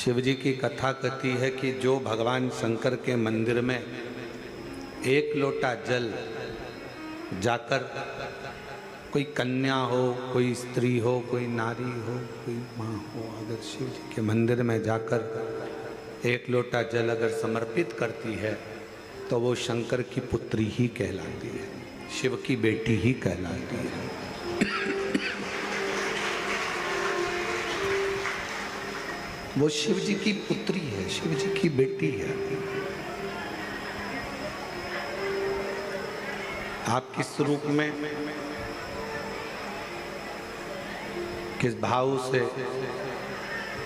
शिव जी की कथा कहती है कि जो भगवान शंकर के मंदिर में एक लोटा जल जाकर कोई कन्या हो, कोई स्त्री हो, कोई नारी हो, कोई माँ हो, अगर शिव जी के मंदिर में जाकर एक लोटा जल अगर समर्पित करती है तो वो शंकर की पुत्री ही कहलाती है, शिव की बेटी ही कहलाती है। वो शिव जी की पुत्री है, शिव जी की बेटी है। आप किस रूप में, किस भाव से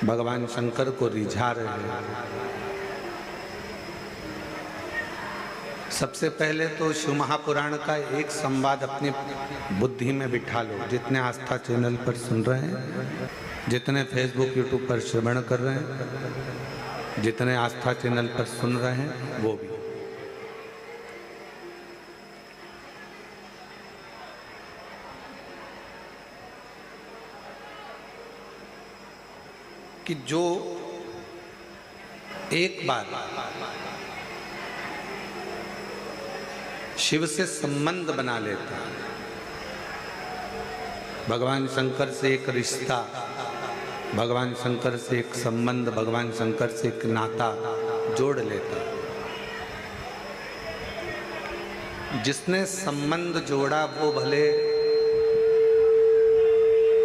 भगवान शंकर को रिझा रहे हैं? सबसे पहले तो शिव महापुराण का एक संवाद अपनी बुद्धि में बिठा लो। जितने आस्था चैनल पर सुन रहे हैं, जितने फेसबुक यूट्यूब पर श्रवण कर रहे हैं, जितने आस्था चैनल पर सुन रहे हैं, वो भी कि जो एक बार शिव से संबंध बना लेता, भगवान शंकर से एक रिश्ता, भगवान शंकर से एक संबंध, भगवान शंकर से एक नाता जोड़ लेता, जिसने संबंध जोड़ा वो भले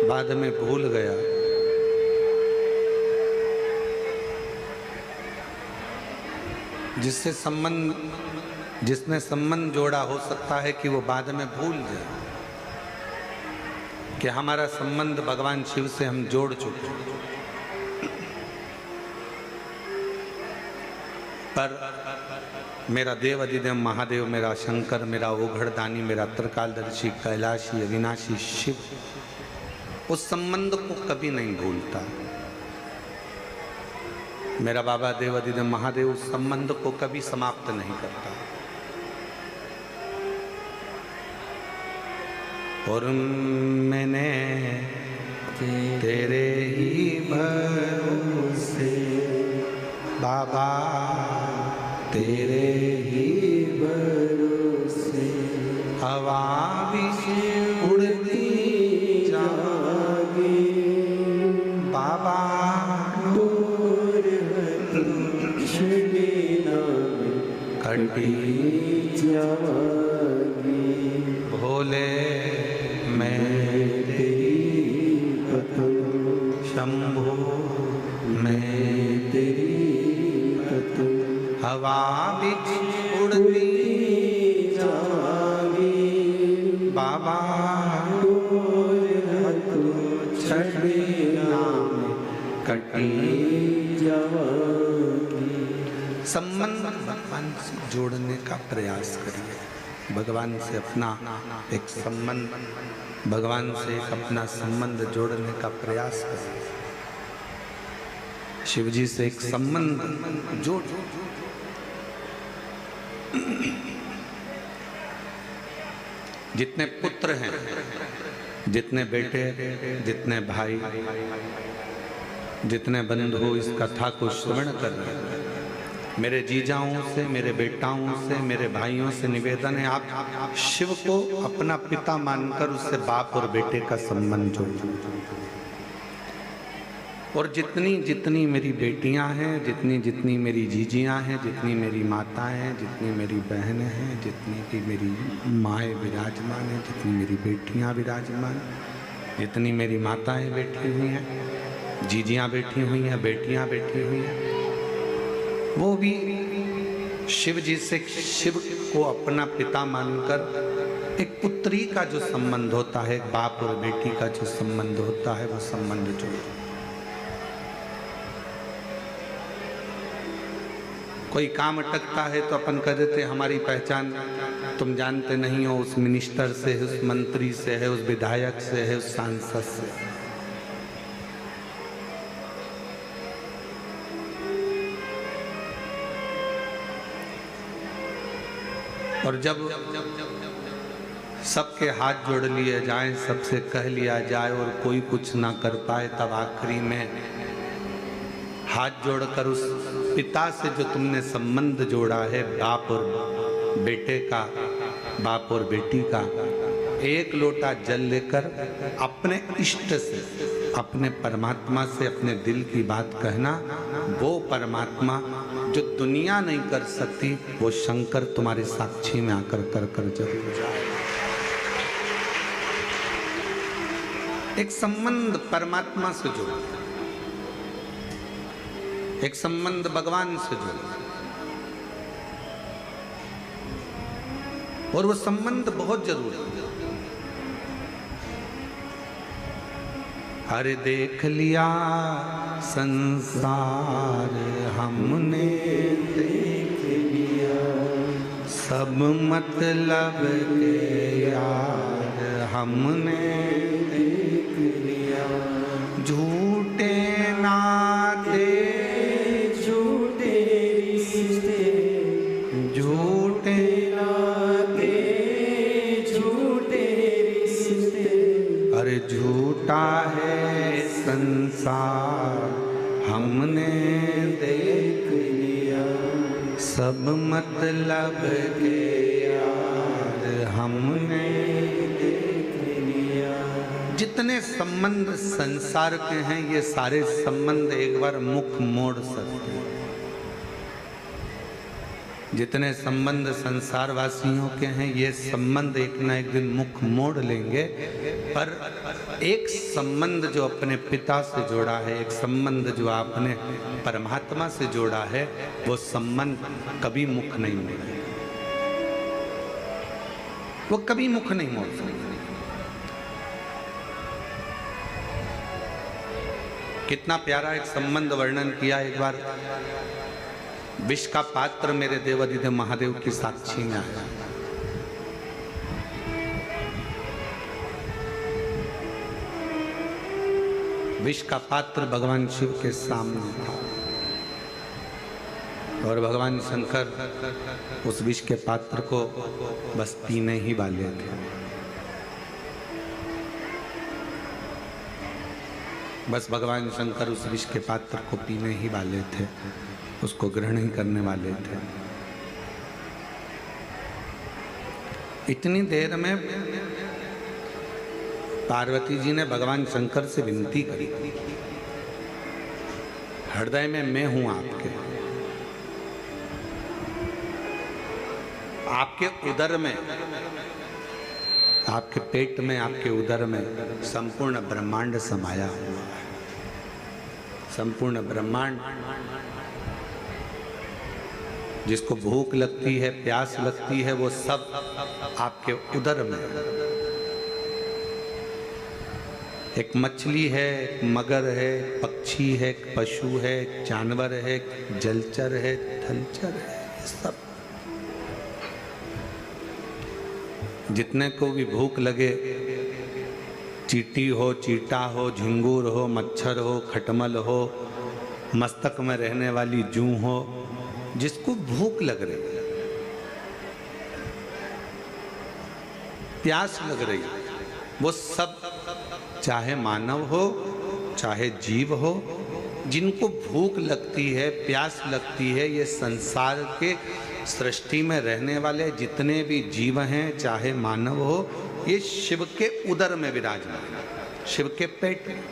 बाद में भूल गया, जिसने संबंध जोड़ा हो सकता है कि वो बाद में भूल जाए कि हमारा संबंध भगवान शिव से हम जोड़ चुके। पर मेरा देव अधिदेव महादेव, मेरा शंकर, मेरा ओघड़दानी, मेरा त्रिकालदर्शी, कैलाशी, अविनाशी शिव उस संबंध को कभी नहीं भूलता। मेरा बाबा देव अधिदेव महादेव उस संबंध को कभी समाप्त नहीं करता। और मैंने तेरे ही भरोसे बाबा, तेरे ही भरोसे हवा भी उड़ती जागी बाबा, कटी जागी भोले मैं तेरी पतंग, शंभो मैं तेरी पतंग, हवा बिच उड़ती जागी बाबा, छड़ना कटी जागी। संबंध भगवान से जोड़ने का प्रयास करिए, भगवान से अपना एक संबंध, भगवान से एक अपना संबंध जोड़ने का प्रयास करिए। शिव जी से एक संबंध जोड़। जितने पुत्र हैं, जितने बेटे, जितने भाई, जितने बंधु इस कथा को श्रवण कर रहे हैं, मेरे जीजाओं से, मेरे बेटाओं से, मेरे भाइयों से निवेदन है, आप शिव को अपना पिता मानकर उससे बाप और बेटे का संबंध जोड़ो। और जितनी जितनी मेरी बेटियां हैं, जितनी जितनी मेरी जीजियां हैं, जितनी मेरी माताएं हैं, जितनी मेरी बहनें हैं, जितनी भी मेरी माएँ विराजमान हैं, जितनी मेरी बेटियां विराजमान, जितनी मेरी माताएं बैठी हुई हैं, जीजियां बैठी हुई हैं, बेटियां बैठी हुई हैं, वो भी शिव जी से, शिव को अपना पिता मानकर एक पुत्री का जो संबंध होता है, बाप और बेटी का जो संबंध होता है, वो संबंध जोड़ो। कोई काम अटकता है तो अपन कह देते हमारी पहचान तुम जानते नहीं हो, उस मिनिस्टर से है, उस मंत्री से है, उस विधायक से है, उस सांसद से। और जब सबके हाथ जोड़ लिए जाएं, सबसे कह लिया जाए और कोई कुछ ना कर पाए, तब आखिरी में हाथ जोड़कर उस पिता से जो तुमने संबंध जोड़ा है, बाप और बेटे का, बाप और बेटी का, एक लोटा जल लेकर अपने इष्ट से, अपने परमात्मा से अपने दिल की बात कहना। वो परमात्मा जो दुनिया नहीं कर सकती, वो शंकर तुम्हारे साक्षी में आकर कर कर जरूर जाए। एक संबंध परमात्मा से जोड़ो, एक संबंध भगवान से जोड़ो, और वो संबंध बहुत जरूरी है। अरे देख लिया संसार हमने, देख लिया सब मतलब के यार हमने, देख लिया झूठे नाते, झूठे रिश्ते, झूठे नाते, झूठे रिश्ते, अरे झूठा है संसार हमने देख लिया, सब मतलब के यार हमने देख लिया। जितने संबंध संसार के हैं, ये सारे संबंध एक बार मुख मोड़ सकते हैं। जितने संबंध संसार वासियों के हैं, ये संबंध एक ना एक दिन मुख मोड़ लेंगे। पर एक संबंध जो अपने पिता से जोड़ा है, एक संबंध जो आपने परमात्मा से जोड़ा है, वो संबंध कभी मुख नहीं मोड़ेगा, वो कभी मुख नहीं मोड़ सकता। कितना प्यारा एक संबंध वर्णन किया एक बार। विष का पात्र मेरे देवाधिदेव महादेव की साक्षी में आया। विष का पात्र भगवान शिव के सामने था और भगवान शंकर उस विष के पात्र को बस पीने ही वाले थे। बस भगवान शंकर उस विष के पात्र को पीने ही वाले थे, उसको ग्रहण ही करने वाले थे। इतनी देर में पार्वती जी ने भगवान शंकर से विनती करी, हृदय में मैं हूं आपके, आपके उदर में, आपके पेट में, आपके उदर में संपूर्ण ब्रह्मांड समाया हुआ है। संपूर्ण ब्रह्मांड, जिसको भूख लगती है, प्यास लगती है, वो सब आपके उदर में। एक मछली है, एक मगर है, पक्षी है, एक पशु है, एक जानवर है, एक जलचर है, थलचर है, ये सब जितने को भी भूख लगे, चींटी हो, चीटा हो, झिंगुर हो, मच्छर हो, खटमल हो, मस्तक में रहने वाली जू हो, जिसको भूख लग रही, प्यास लग रही, वो सब चाहे मानव हो चाहे जीव हो, जिनको भूख लगती है, प्यास लगती है, ये संसार के सृष्टि में रहने वाले जितने भी जीव हैं, चाहे मानव हो, ये शिव के उदर में विराजमान है, शिव के पेट में।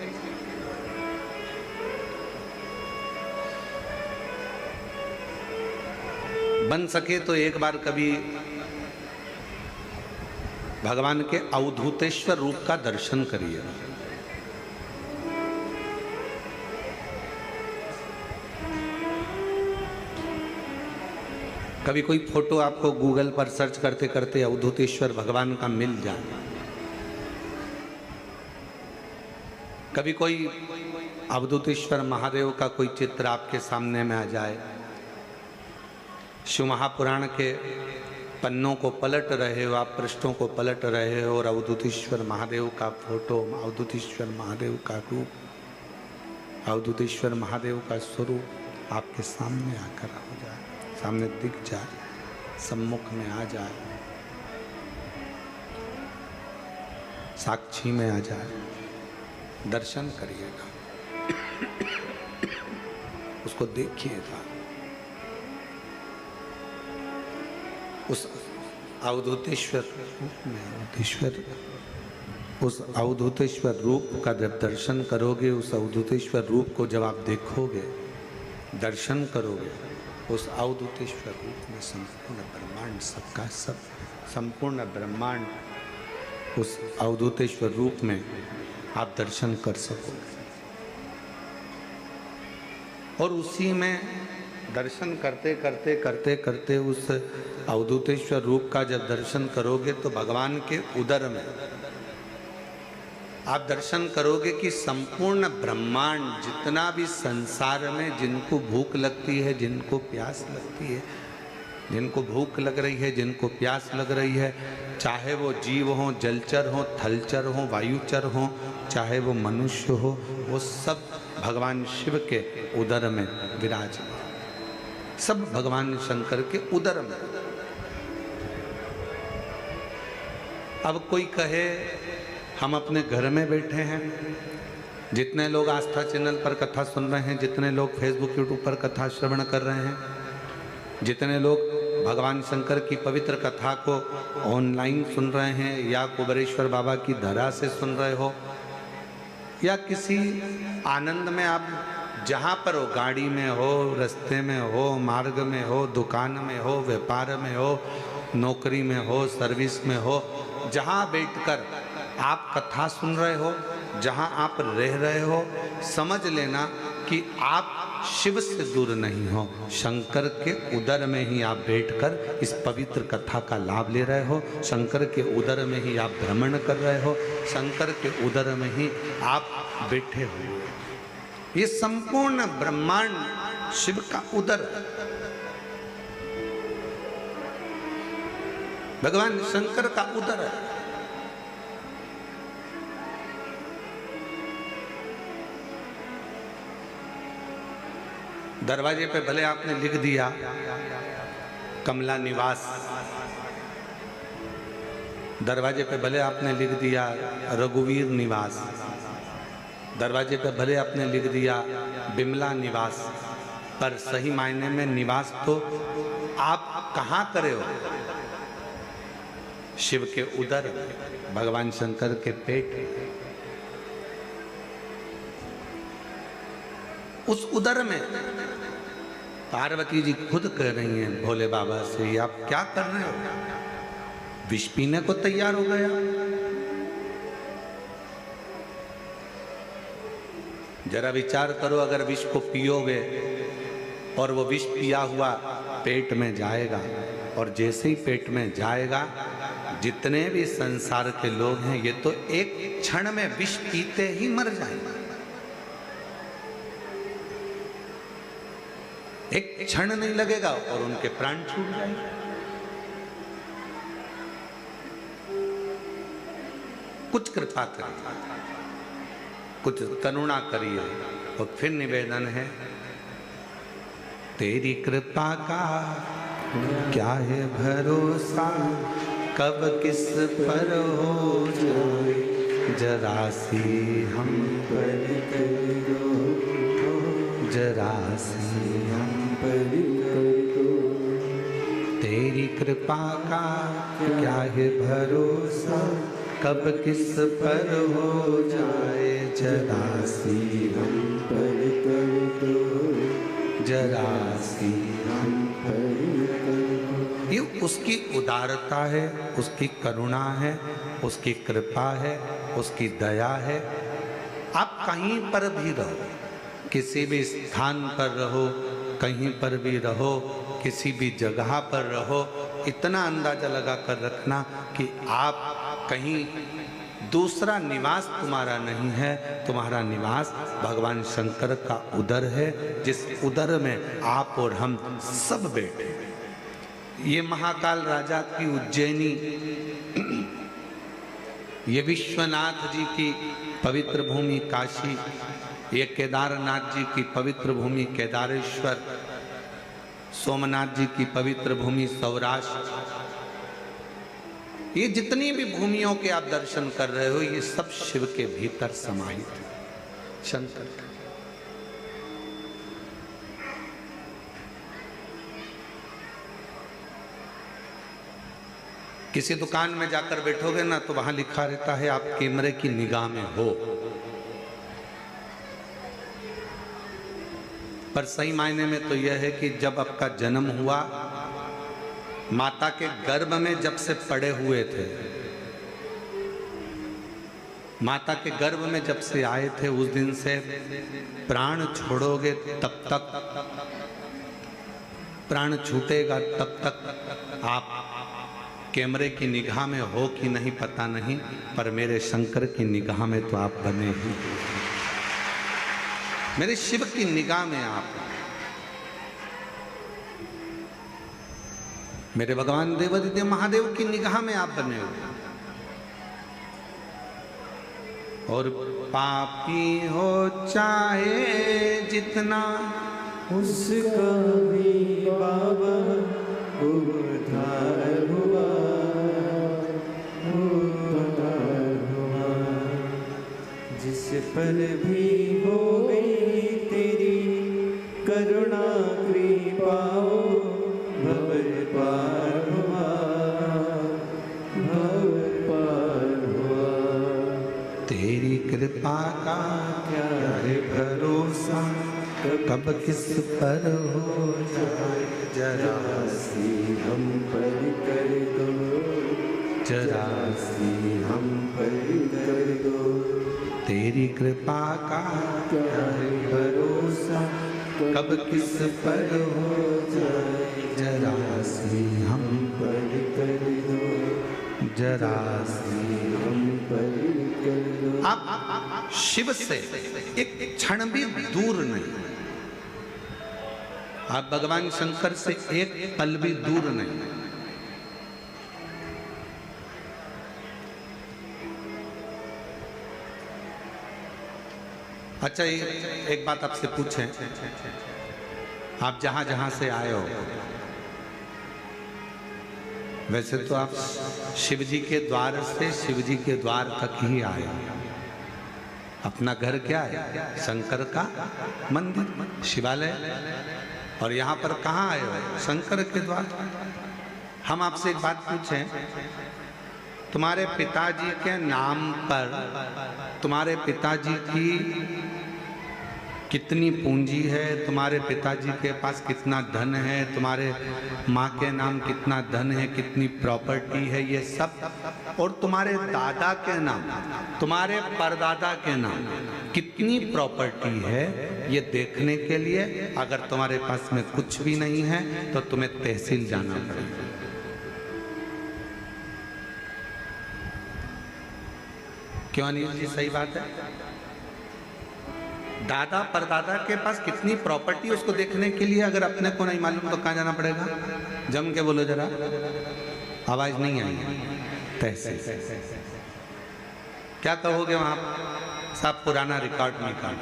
बन सके तो एक बार कभी भगवान के अवधूतेश्वर रूप का दर्शन करिए। कभी कोई फोटो आपको गूगल पर सर्च करते करते अवधूतेश्वर भगवान का मिल जाए, कभी कोई अवधूतेश्वर महादेव का कोई चित्र आपके सामने में आ जाए, शिव महापुराण के पन्नों को पलट रहे हो, आप पृष्ठों को पलट रहे हो और अवधूतेश्वर महादेव का फोटो, अवधूतेश्वर महादेव का रूप, अवधूतेश्वर महादेव का स्वरूप आपके सामने आकर हो जाए, सामने दिख जाए, सम्मुख में आ जाए, साक्षी में आ जाए, दर्शन करिएगा। उसको देखिएगा। उस अवधूतेश्वर रूप में, उस अवधूतेश्वर रूप का जब दर्शन करोगे, उस अवधूतेश्वर रूप को जब आप देखोगे, दर्शन करोगे, उस अवधूतेश्वर रूप में संपूर्ण ब्रह्मांड, सबका सब संपूर्ण ब्रह्मांड उस अवधूतेश्वर रूप में आप दर्शन कर सकोगे। और उसी में दर्शन करते करते करते करते उस अवधूतेश्वर रूप का जब दर्शन करोगे तो भगवान के उदर में आप दर्शन करोगे कि संपूर्ण ब्रह्मांड, जितना भी संसार में जिनको भूख लगती है, जिनको प्यास लगती है, जिनको भूख लग रही है, जिनको प्यास लग रही है, चाहे वो जीव हो, जलचर हो, थलचर हो, वायुचर हो, चाहे वो मनुष्य हो, वो सब भगवान शिव के उदर में विराजमान, सब भगवान शंकर के उदर में। अब कोई कहे हम अपने घर में बैठे हैं, जितने लोग आस्था चैनल पर कथा सुन रहे हैं, जितने लोग फेसबुक यूट्यूब पर कथा श्रवण कर रहे हैं, जितने लोग भगवान शंकर की पवित्र कथा को ऑनलाइन सुन रहे हैं या कुबेरेश्वर बाबा की धरा से सुन रहे हो या किसी आनंद में आप जहाँ पर हो, गाड़ी में हो, रास्ते में हो, मार्ग में हो, दुकान में हो, व्यापार में हो, नौकरी में हो, सर्विस में हो, जहाँ बैठकर आप कथा सुन रहे हो, जहाँ आप रह रहे हो, समझ लेना कि आप शिव से दूर नहीं हो, शंकर के उदर में ही आप बैठकर इस पवित्र कथा का लाभ ले रहे हो, शंकर के उदर में ही आप भ्रमण कर रहे हो, शंकर के उदर में ही आप बैठे हो। ये संपूर्ण ब्रह्मांड शिव का उदर है, भगवान शंकर का उदर है। दरवाजे पे भले आपने लिख दिया कमला निवास, दरवाजे पे भले आपने लिख दिया रघुवीर निवास, दरवाजे पे भले आपने लिख दिया बिमला निवास, पर सही मायने में निवास तो आप कहाँ करे हो? शिव के उदर, भगवान शंकर के पेट, उस उदर में पार्वती जी खुद कह रही हैं भोले बाबा से, आप क्या कर रहे हो? विष पीने को तैयार हो गया। जरा विचार करो, अगर विष को पियोगे और वो विष पिया हुआ पेट में जाएगा, और जैसे ही पेट में जाएगा, जितने भी संसार के लोग हैं ये तो एक क्षण में विष पीते ही मर जाएंगे, एक क्षण नहीं लगेगा और उनके प्राण छूट जाएंगे। कुछ कृपा करिए, कुछ करुणा करिए। और फिर निवेदन है, तेरी कृपा का क्या है भरोसा, कब किस पर हो जाए, जरा सी हम पर कर दो, जरा सी हम पर कर दो। तेरी कृपा का क्या है भरोसा, कब किस पर हो जाए, जरा सी हम पर कर दो, जरा सी हम पर कर दो। ये उसकी उदारता है, उसकी करुणा है, उसकी कृपा है, उसकी दया है। आप कहीं पर भी रहो, किसी भी स्थान पर रहो, कहीं पर भी रहो, किसी भी जगह पर रहो, इतना अंदाजा लगा कर रखना कि आप कहीं दूसरा निवास तुम्हारा नहीं है, तुम्हारा निवास भगवान शंकर का उदर है, जिस उदर में आप और हम सब बैठे। ये महाकाल राजा की उज्जैनी, ये विश्वनाथ जी की पवित्र भूमि काशी, ये केदारनाथ जी की पवित्र भूमि केदारेश्वर, सोमनाथ जी की पवित्र भूमि सौराष्ट्र, ये जितनी भी भूमियों के आप दर्शन कर रहे हो, ये सब शिव के भीतर समाहित है, शंकर। किसी दुकान में जाकर बैठोगे ना तो वहां लिखा रहता है आप कैमरे की निगाह में हो, पर सही मायने में तो यह है कि जब आपका जन्म हुआ, माता के गर्भ में जब से पड़े हुए थे, माता के गर्भ में जब से आए थे, उस दिन से प्राण छोड़ोगे तब तक, प्राण छूटेगा तब तक आप कैमरे की निगाह में हो कि नहीं पता नहीं, पर मेरे शंकर की निगाह में तो आप बने ही, मेरे शिव की निगाह में आप, मेरे भगवान देवादिदेव महादेव की निगाह में आप बने हो। और पापी हो चाहे जितना, उसका भी बाबा उद्धार हुआ, उद्धार हुआ। जिस पर भी हो गई तेरी करुणा कृपा, भंवर पार हुआ, भंवर पार हुआ। तेरी कृपा का क्या है भरोसा, कब किस पर हो जाए, जरा सी हम पर कर दो, जरा सी हम पर कर दो। तेरी कृपा का क्या है भरोसा, कब किस पर हो जाए, जरा सी हम पर कर दो, जरा सी हम पर कर दो। आप शिव से एक क्षण भी दूर नहीं, आप भगवान शंकर से एक पल भी दूर नहीं। अच्छा, एक बात आपसे पूछें, आप जहां जहां से आए हो, वैसे तो आप शिव जी के द्वार से शिव जी के द्वार तक ही आए हो। अपना घर क्या है? शंकर का मंदिर, शिवालय। और यहाँ पर कहाँ आए हो? शंकर के द्वार। हम आपसे एक बात पूछें, तुम्हारे पिताजी के नाम पर तुम्हारे पिताजी की कितनी पूंजी है, तुम्हारे पिताजी के पास कितना धन है, तुम्हारे माँ के नाम कितना धन है, कितनी प्रॉपर्टी है, ये सब, और तुम्हारे दादा के नाम, तुम्हारे परदादा के नाम कितनी प्रॉपर्टी है, ये देखने के लिए अगर तुम्हारे पास में कुछ भी नहीं है तो तुम्हें तहसील जाना पड़ेगा। क्यों अनिल जी, सही बात है? दादा परदादा के पास कितनी प्रॉपर्टी, उसको देखने के लिए अगर अपने को नहीं मालूम तो कहाँ जाना पड़ेगा? जम के बोलो जरा, आवाज नहीं आई। तहसील। क्या कहोगे वहां? सब पुराना रिकॉर्ड निकाल,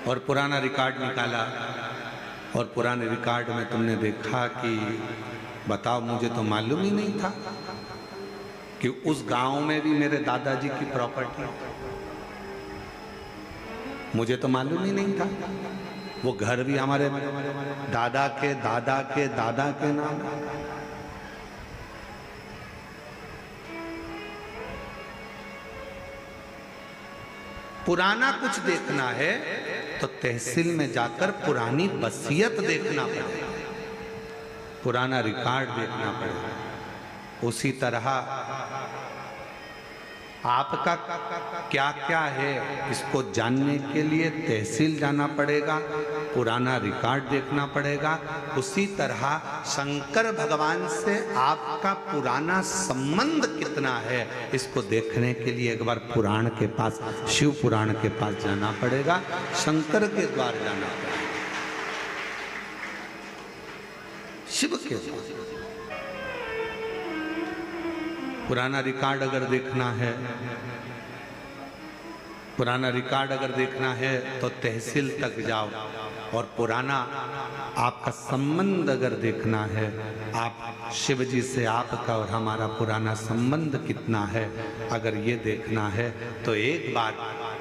और पुराना रिकॉर्ड निकाला, और पुराने रिकॉर्ड में तुमने देखा कि बताओ, मुझे तो मालूम ही नहीं था कि उस गांव में भी मेरे दादाजी की प्रॉपर्टी, मुझे तो मालूम ही नहीं था। वो घर भी हमारे दादा के दादा के दादा के नाम। पुराना कुछ देखना है तो तहसील में जाकर पुरानी वसीयत देखना पड़ेगा, पुराना रिकॉर्ड देखना पड़ेगा। उसी तरह आपका क्या क्या है, इसको जानने के लिए तहसील जाना पड़ेगा, पुराना रिकॉर्ड देखना पड़ेगा। उसी तरह शंकर भगवान से आपका पुराना संबंध कितना है, इसको देखने के लिए एक बार पुराण के पास, शिव पुराण के पास जाना पड़ेगा, शंकर के द्वार जाना पड़ेगा, शिव के द्वार। पुराना रिकॉर्ड अगर देखना है, पुराना रिकॉर्ड अगर देखना है तो तहसील तक जाओ, और पुराना आपका संबंध अगर देखना है, आप शिव जी से आपका और हमारा पुराना संबंध कितना है, अगर ये देखना है तो एक बार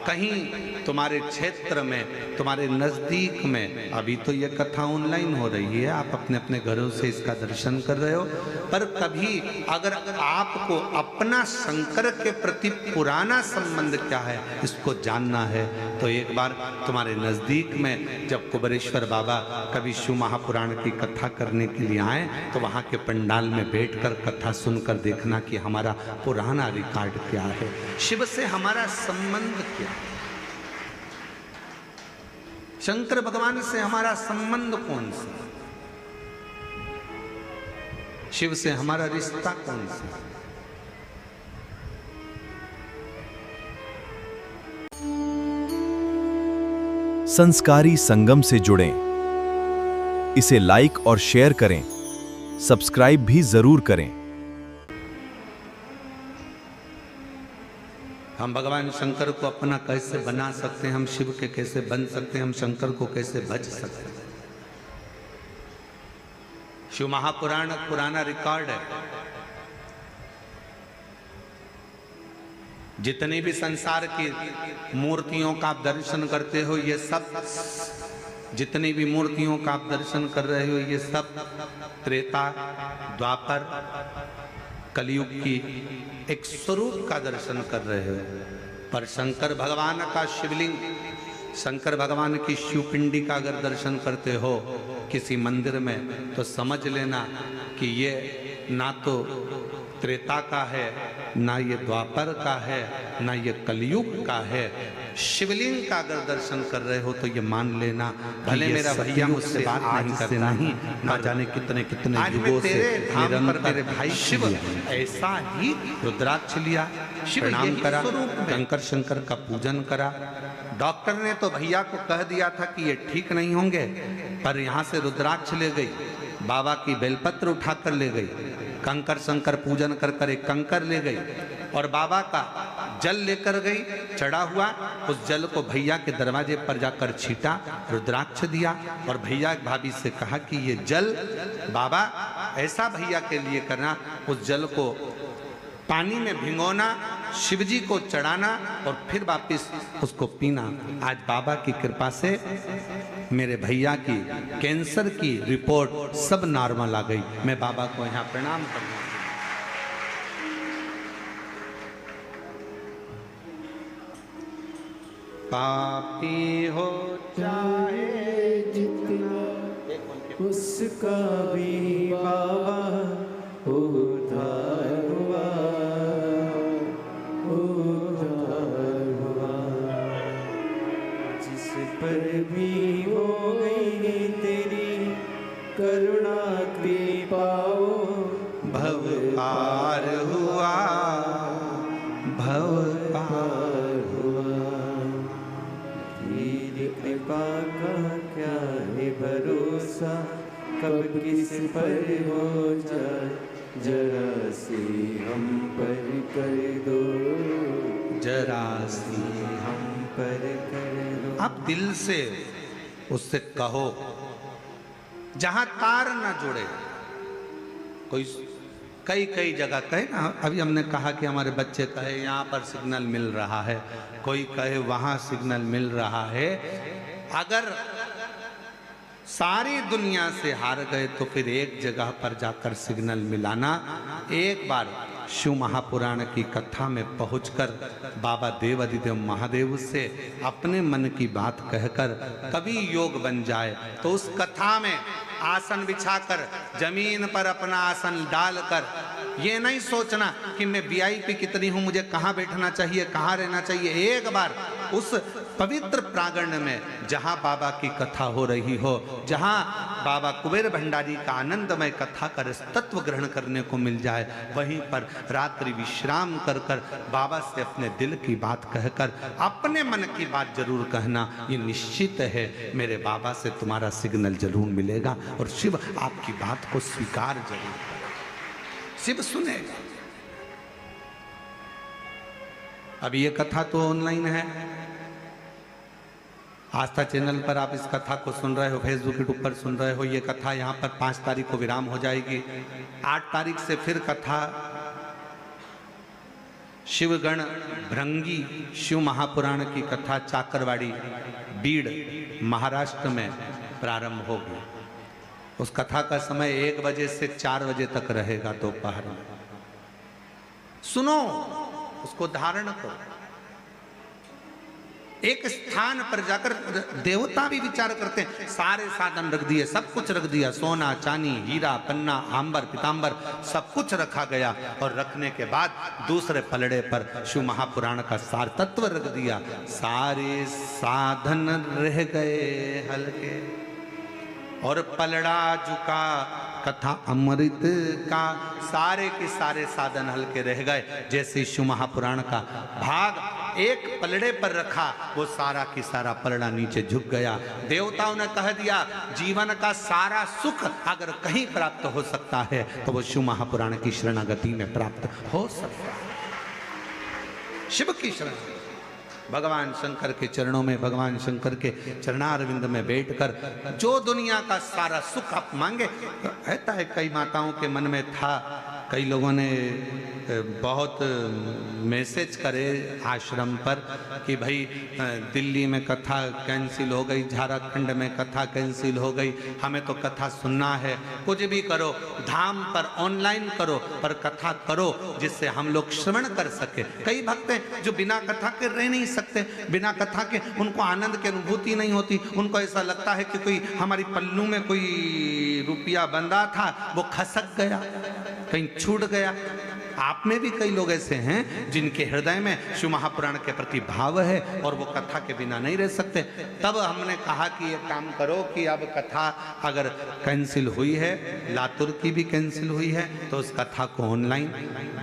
कहीं तुम्हारे क्षेत्र में, तुम्हारे नजदीक में, अभी तो ये कथा ऑनलाइन हो रही है, आप अपने अपने घरों से इसका दर्शन कर रहे हो, पर कभी अगर आपको अपना शंकर के प्रति पुराना संबंध क्या है इसको जानना है, तो एक बार तुम्हारे नजदीक में जब कुबेरेश्वर बाबा कभी शिव महापुराण की कथा करने के लिए आए, तो वहां के पंडाल में बैठकर कथा सुनकर देखना कि हमारा पुराना रिकॉर्ड क्या है, शिव से हमारा संबंध क्या है, शंकर भगवान से हमारा संबंध कौन सा, शिव से हमारा रिश्ता कौन सा। संस्कारी संगम से जुड़ें, इसे लाइक और शेयर करें, सब्सक्राइब भी जरूर करें। हम भगवान शंकर को अपना कैसे बना सकते हैं, हम शिव के कैसे बन सकते हैं, हम शंकर को कैसे भज सकते हैं। शिव महापुराण पुराना रिकॉर्ड है, जितनी भी संसार की मूर्तियों का आप दर्शन करते हो, ये सब, जितनी भी मूर्तियों का आप दर्शन कर रहे हो, ये सब त्रेता द्वापर कलयुग की एक स्वरूप का दर्शन कर रहे हो। पर शंकर भगवान का शिवलिंग, शंकर भगवान की शिवपिंडी का अगर दर्शन करते हो किसी मंदिर में, तो समझ लेना कि ये ना तो त्रेता का है, ना ये द्वापर का है, ना ये कलयुग का है। शिवलिंग का अगर दर्शन कर रहे हो तो ये मान लेना, भले मेरा भैया मुझसे बात नहीं करता, नहीं ना जाने कितने कितने युगों से मेरे भाई शिव ऐसा ही रुद्राक्ष लिया, प्रणाम करा, शंकर शंकर का पूजन करा। डॉक्टर ने तो भैया को कह दिया था कि ये ठीक नहीं होंगे, पर यहाँ से रुद्राक्ष ले गई, बाबा की बेलपत्र उठाकर ले गई, कंकर शंकर पूजन कर कर एक कंकर ले गई और बाबा का जल लेकर गई, चढ़ा हुआ, उस जल को भैया के दरवाजे पर जाकर छीटा, रुद्राक्ष दिया और भैया भाभी से कहा कि ये जल बाबा ऐसा भैया के लिए करना, उस जल को पानी में भिगोना, शिवजी को चढ़ाना और फिर वापिस उसको पीना। आज बाबा की कृपा से मेरे भैया की कैंसर की रिपोर्ट सब नॉर्मल आ गई। मैं बाबा को यहाँ प्रणाम करता हूँ। पापी हो चाहे जितना उसका भी बाबा उद्धार हुआ, उद्धार हुआ। जिस पर भी हो गई तेरी करुणा कृपाओ, भव पार हुआ, भव पार हुआ। तेरी कृपा का क्या है भरोसा, कब किस पर हो जाए, जरा सी हम पर कर दो, जरा सी हम पर कर दो। आप दिल से उससे कहो, जहां तार ना जुड़े। कोई कई कई जगह कहे ना, अभी हमने कहा कि हमारे बच्चे कहे यहाँ पर सिग्नल मिल रहा है, कोई कहे वहां सिग्नल मिल रहा है। अगर सारी दुनिया से हार गए तो फिर एक जगह पर जाकर सिग्नल मिलाना। एक बार शिव महापुराण की कथा में पहुंचकर बाबा देव अधिदेव महादेव से अपने मन की बात कहकर कभी योग बन जाए, तो उस कथा में आसन बिछाकर जमीन पर अपना आसन डालकर ये नहीं सोचना कि मैं वीआईपी कितनी हूं, मुझे कहां बैठना चाहिए, कहां रहना चाहिए। एक बार उस पवित्र प्रांगण में जहां बाबा की कथा हो रही हो, जहां बाबा कुबेर भंडारी का आनंदमय कथा कर तत्व ग्रहण करने को मिल जाए, वहीं पर रात्रि विश्राम कर कर बाबा से अपने दिल की बात कहकर अपने मन की बात जरूर कहना। ये निश्चित है मेरे बाबा से तुम्हारा सिग्नल जरूर मिलेगा और शिव आपकी बात को स्वीकार जरूर करेगा, शिव सुनेगा। अब ये कथा तो ऑनलाइन है, आस्था चैनल पर आप इस कथा को सुन रहे हो, फेसबुक यूट्यूब पर सुन रहे हो। ये कथा यहाँ पर 5 तारीख को विराम हो जाएगी। 8 तारीख से फिर कथा शिवगण भृंगी शिव महापुराण की कथा चाकरवाड़ी बीड़ महाराष्ट्र में प्रारंभ होगी। उस कथा का समय 1 बजे से 4 बजे तक रहेगा दोपहर में। सुनो, उसको धारण करो। एक स्थान पर जाकर देवता भी विचार करते हैं, सारे साधन रख दिए, सब कुछ रख दिया, सोना चांदी हीरा पन्ना आंबर पीतांबर सब कुछ रखा गया, और रखने के बाद दूसरे पलड़े पर शिव महापुराण का सार तत्व रख दिया। सारे साधन रह गए हल्के और पलड़ा झुका कथा अमृत का। सारे के सारे साधन हल्के रह गए। जैसे शिव महापुराण का भाग एक पलड़े पर रखा, वो सारा की सारा पलड़ा नीचे झुक गया। देवताओं ने कह दिया, जीवन का सारा सुख अगर कहीं प्राप्त हो सकता है तो वो शिव महापुराण की शरणागति में प्राप्त हो सकता है। शिव की शरण, भगवान शंकर के चरणों में, भगवान शंकर के चरणारविंद में बैठकर जो दुनिया का सारा सुख आप मांगे। कहता है कई माताओं के मन में था, कई लोगों ने बहुत मैसेज करे आश्रम पर कि भाई दिल्ली में कथा कैंसिल हो गई, झारखंड में कथा कैंसिल हो गई, हमें तो कथा सुनना है। कुछ भी करो, धाम पर ऑनलाइन करो, पर कथा करो जिससे हम लोग श्रवण कर सके। कई भक्त हैं जो बिना कथा के रह नहीं सकते, बिना कथा के उनको आनंद की अनुभूति नहीं होती। उनको ऐसा लगता है कि कोई हमारी पल्लू में कोई रुपया बंधा था, वो खसक गया, कहीं छूट गया। आप में भी कई लोग ऐसे हैं जिनके हृदय में शिव महापुराण के प्रति भाव है और वो कथा के बिना नहीं रह सकते। तब हमने कहा कि ये काम करो कि अब कथा अगर कैंसिल हुई है, लातूर की भी कैंसिल हुई है, तो उस कथा को ऑनलाइन,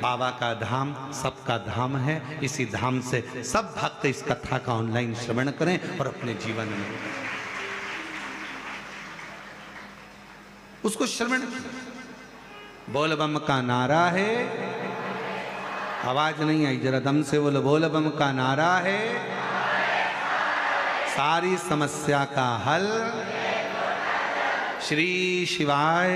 बाबा का धाम सबका धाम है, इसी धाम से सब भक्त इस कथा का ऑनलाइन श्रवण करें और अपने जीवन में उसको श्रवण। बोल बम का नारा है, आवाज नहीं आई, जरा दम से बोलो। बोल बम का नारा है, सारी समस्या का हल श्री शिवाय।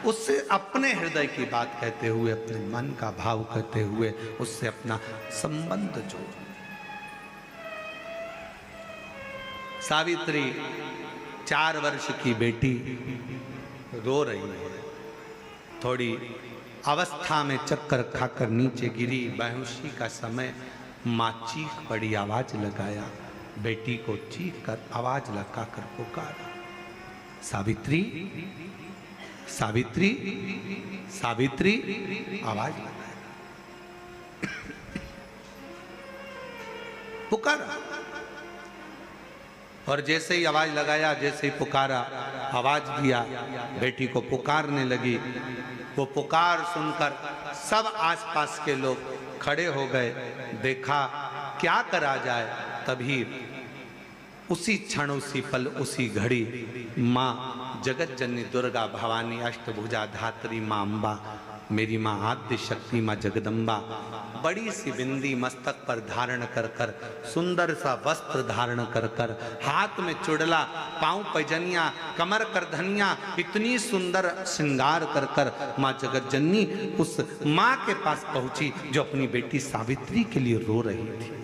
उससे अपने हृदय की बात कहते हुए, अपने मन का भाव कहते हुए उससे अपना संबंध जोड़ो। सावित्री 4 वर्ष की बेटी रो रही है, थोड़ी अवस्था में चक्कर खाकर नीचे गिरी। बेहोशी का समय, माँ चीख पड़ी, आवाज लगाया, बेटी को चीख कर आवाज लगाकर पुकारा, सावित्री सावित्री सावित्री। आवाज लगाया, पुकारा, और जैसे ही आवाज लगाया, जैसे ही पुकारा, आवाज दिया, बेटी को पुकारने लगी। वो पुकार सुनकर सब आसपास के लोग खड़े हो गए। देखा क्या करा जाए, तभी उसी क्षण, उसी पल, उसी घड़ी माँ जगत जननी दुर्गा भवानी अष्टभुजा धात्री माँ अम्बा, मेरी माँ आद्य शक्ति माँ जगदम्बा, बड़ी सी बिंदी मस्तक पर धारण कर कर, सुंदर सा वस्त्र धारण कर कर, हाथ में चुड़ला, पांव पैजनिया, कमर कर धनिया, इतनी सुंदर श्रृंगार कर कर माँ जगत जननी उस माँ के पास पहुंची जो अपनी बेटी सावित्री के लिए रो रही थी।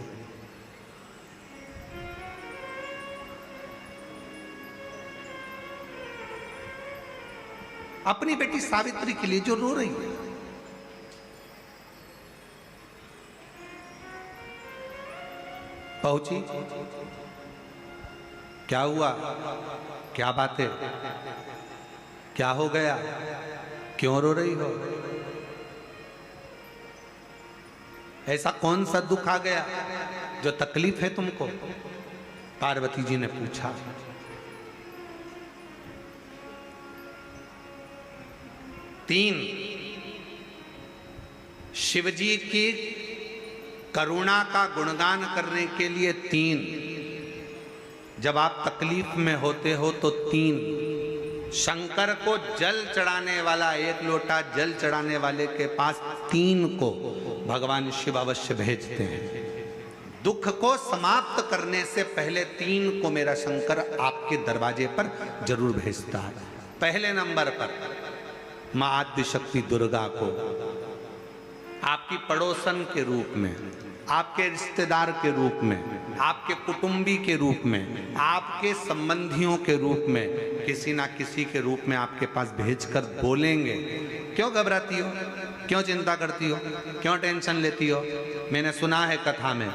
अपनी बेटी सावित्री के लिए जो रो रही है। पहुंची, क्या हुआ, क्या बात है, क्या हो गया, क्यों रो रही हो, ऐसा कौन सा दुख आ गया जो तकलीफ है तुमको? पार्वती जी ने पूछा। तीन, शिवजी की करुणा का गुणगान करने के लिए 3, जब आप तकलीफ में होते हो तो 3, शंकर को जल चढ़ाने वाला, 1 लोटा जल चढ़ाने वाले के पास 3 को भगवान शिव अवश्य भेजते हैं। दुख को समाप्त करने से पहले 3 को मेरा शंकर आपके दरवाजे पर जरूर भेजता है। पहले नंबर पर माँ आद्य शक्ति दुर्गा को, आपकी पड़ोसन के रूप में, आपके रिश्तेदार के रूप में, आपके कुटुंबी के रूप में, आपके संबंधियों के रूप में, किसी ना किसी के रूप में आपके पास भेजकर बोलेंगे। क्यों घबराती हो, क्यों चिंता करती हो, क्यों टेंशन लेती हो? मैंने सुना है कथा में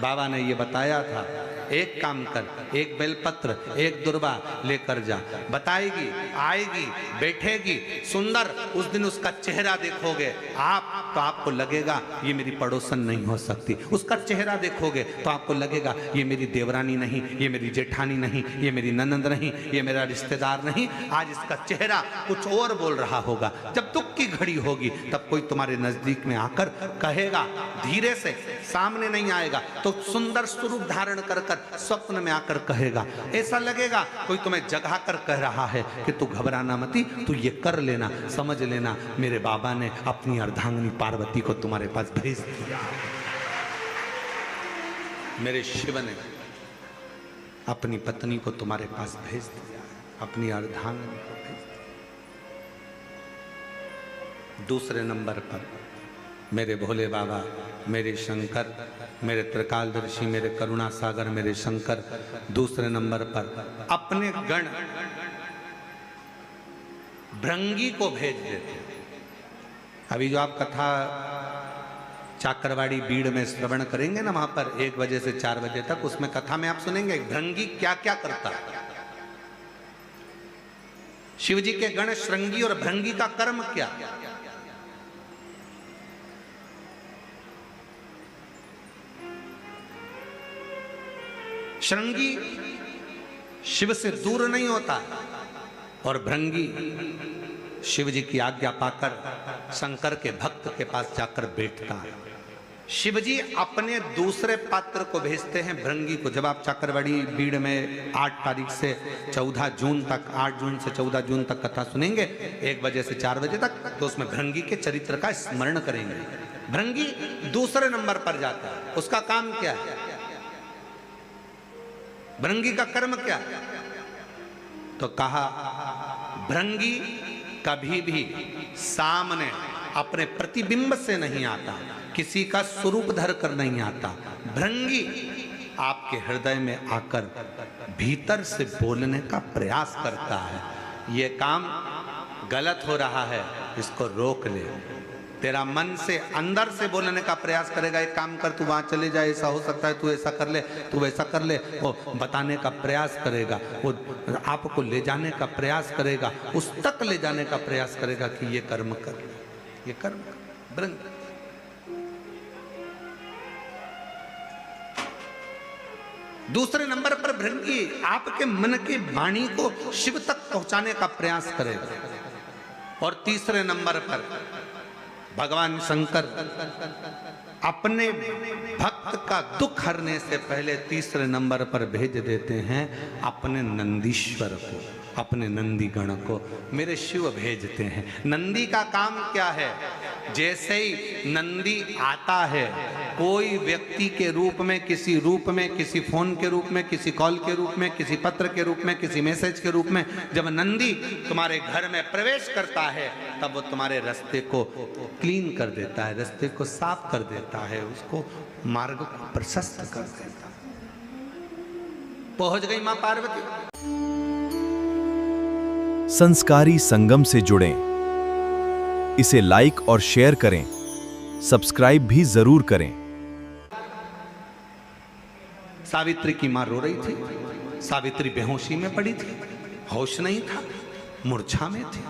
बाबा ने ये बताया था, एक काम कर, एक बेलपत्र, एक दुर्वा लेकर जा, बताएगी, आएगी, बैठेगी, सुंदर, उस दिन उसका चेहरा देखोगे आप तो आपको लगेगा ये मेरी पड़ोसन नहीं हो सकती। उसका चेहरा देखोगे तो आपको लगेगा ये मेरी देवरानी नहीं, ये मेरी जेठानी नहीं, ये मेरी ननंद नहीं, ये मेरा रिश्तेदार नहीं। आज इसका चेहरा कुछ और बोल रहा होगा। जब दुख की घड़ी होगी तब कोई तुम्हारे नजदीक में आकर कहेगा, धीरे से, सामने नहीं आएगा तो सुंदर स्वरूप धारण कर स्वप्न में आकर कहेगा। ऐसा लगेगा कोई तुम्हें जगा कर कह रहा है कि तू घबराना मती, तू ये कर लेना, समझ लेना मेरे बाबा ने अपनी अर्धांगिनी पार्वती को तुम्हारे पास भेज दिया, मेरे शिव ने अपनी पत्नी को तुम्हारे पास भेज दिया, अपनी अर्धांगिनी को भेज दिया। दूसरे नंबर पर मेरे भोले बाबा, मेरे शंकर, मेरे त्रिकालदर्शी, मेरे करुणा सागर, मेरे शंकर दूसरे नंबर पर अपने गण भृंगी को भेज देते। अभी जो आप कथा चाकरवाड़ी बीड़ में श्रवण करेंगे ना, वहां पर 1 बजे से 4 बजे तक, उसमें कथा में आप सुनेंगे भृंगी क्या क्या करता है। शिव जी के गण श्रृंगी और भृंगी का कर्म क्या। श्रृंगी शिव से दूर नहीं होता और भृंगी शिव जी की आज्ञा पाकर शंकर के भक्त के पास जाकर बैठता है। शिव जी अपने दूसरे पात्र को भेजते हैं भृंगी को। जब आप चाकरवाड़ी बीड़ में 8 तारीख से 14 जून तक, 8 जून से 14 जून तक कथा सुनेंगे 1 बजे से 4 बजे तक, तो उसमें भृंगी के चरित्र का स्मरण करेंगे। भृंगी दूसरे नंबर पर जाता है। उसका काम क्या है, भृंगी का कर्म क्या है? तो कहा भृंगी कभी भी सामने अपने प्रतिबिंब से नहीं आता, किसी का स्वरूप धर कर नहीं आता। भृंगी आपके हृदय में आकर भीतर से बोलने का प्रयास करता है। ये काम गलत हो रहा है, इसको रोक ले। तेरा मन से अंदर से बोलने का प्रयास करेगा, एक काम कर, तू वहां चले जाए, ऐसा हो सकता है, तू ऐसा कर ले, तू वैसा कर ले। वो बताने का प्रयास करेगा, वो आपको ले जाने का प्रयास करेगा, उस तक ले जाने का प्रयास करेगा कि ये कर्म कर, ये कर्म कर। भृंगी दूसरे नंबर पर भृंगी आपके मन की वाणी को शिव तक पहुंचाने का प्रयास करेगा। और तीसरे नंबर पर भगवान शंकर अपने भक्त का दुख हरने से पहले तीसरे नंबर पर भेज देते हैं अपने नंदीश्वर को, अपने नंदी गण को मेरे शिव भेजते हैं। नंदी का काम क्या है? जैसे ही नंदी आता है, कोई व्यक्ति के रूप में, किसी रूप में, किसी फोन के रूप में, किसी कॉल के रूप में, किसी पत्र के रूप में, किसी मैसेज के रूप में, जब नंदी तुम्हारे घर में प्रवेश करता है तब वो तुम्हारे रास्ते को क्लीन कर देता है, रास्ते को साफ कर देता है, उसको मार्ग को प्रशस्त कर देता है। पहुंच गई मां पार्वती। संस्कारी संगम से जुड़ें, इसे लाइक और शेयर करें, सब्सक्राइब भी जरूर करें। सावित्री की मां रो रही थी। सावित्री बेहोशी में पड़ी थी, होश नहीं था, मूर्छा में थी।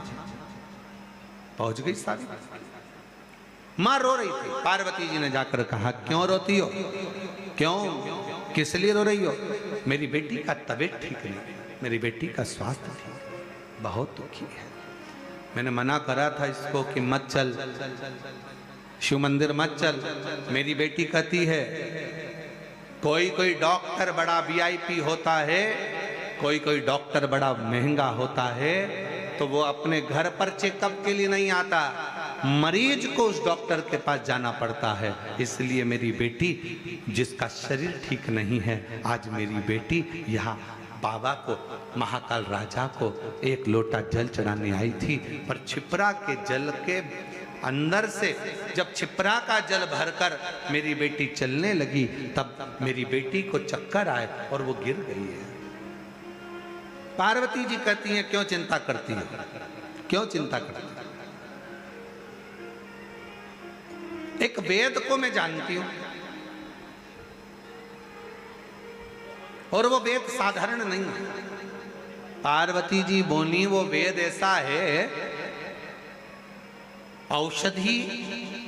पहुंच गई सावित्री, मां रो रही थी। पार्वती जी ने जाकर कहा, क्यों रोती हो, क्यों, किस लिए रो रही हो? मेरी बेटी का तबीयत ठीक नहीं, मेरी बेटी का स्वास्थ्य ठीक, बहुत दुखी है। मैंने मना करा था इसको कि मत चल, शिव मंदिर मत चल। मेरी बेटी कहती है कोई डॉक्टर बड़ा वीआईपी होता है, कोई डॉक्टर बड़ा महंगा होता है, तो वो अपने घर पर चेकअप के लिए नहीं आता, मरीज को उस डॉक्टर के पास जाना पड़ता है। इसलिए मेरी बेटी, जिसका शरीर ठीक नहीं है, आज मेरी बेटी यहाँ बाबा को, महाकाल राजा को 1 लोटा जल चढ़ाने आई थी, पर छिपरा के जल के अंदर से जब छिपरा का जल भरकर मेरी बेटी चलने लगी, तब मेरी बेटी को चक्कर आए और वो गिर गई है। पार्वती जी कहती हैं, क्यों चिंता करती है, क्यों चिंता करती है? एक वेद को मैं जानती हूं, और वो वेद साधारण नहीं है। पार्वती जी बोली, वो वेद ऐसा है, औषधि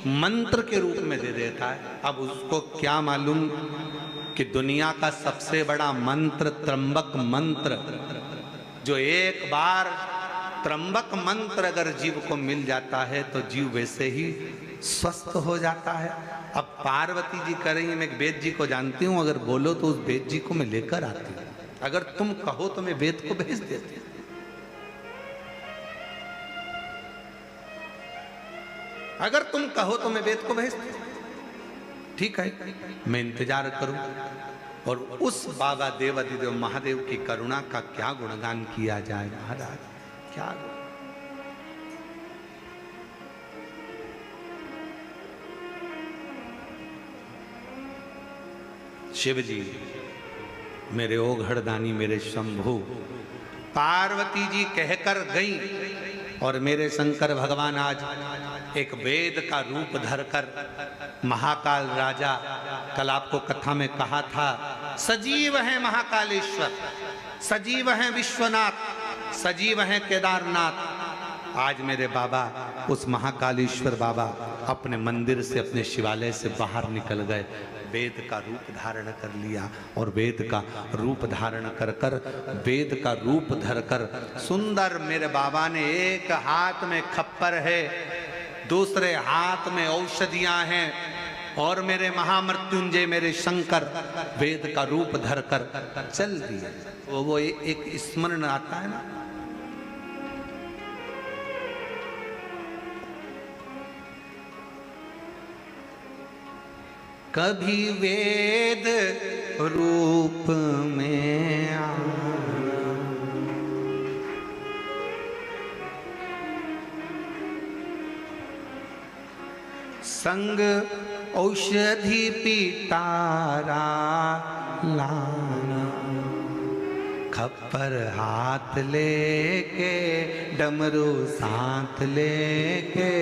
मंत्र के रूप में दे देता है। अब उसको क्या मालूम कि दुनिया का सबसे बड़ा मंत्र त्र्यंबक मंत्र, जो एक बार त्र्यंबक मंत्र अगर जीव को मिल जाता है तो जीव वैसे ही स्वस्थ हो जाता है। अब पार्वती जी कह रही है, मैं वेद जी को जानती हूं, अगर बोलो तो उस वेद जी को मैं लेकर आती हूं, अगर तुम कहो तो मैं वेद को भेज देती हूं। अगर तुम कहो तो मैं वेद को भेज देती हूं। ठीक है, मैं इंतजार करूं। और उस बाबा देवाधिदेव महादेव की करुणा का क्या गुणगान किया जाए महाराज, क्या शिव जी मेरे ओघड़दानी, मेरे शंभु। पार्वती जी कहकर गई और मेरे शंकर भगवान आज एक वेद का रूप धरकर, महाकाल राजा, कल आपको कथा में कहा था, सजीव है महाकालेश्वर, सजीव है विश्वनाथ, सजीव है केदारनाथ। आज मेरे बाबा, उस महाकालेश्वर बाबा अपने मंदिर से, अपने शिवालय से बाहर निकल गए, वेद का रूप धारण कर लिया। और वेद का रूप धारण कर कर, वेद का रूप धरकर सुंदर मेरे बाबा ने, एक हाथ में खप्पर है, दूसरे हाथ में औषधियां हैं, और मेरे महामृत्युंजय मेरे शंकर वेद का रूप धरकर चल दिए। वो एक स्मरण आता है ना, कभी वेद रूप में संग औषधि पिटारा लाना, खप्पर हाथ लेके डमरू साथ लेके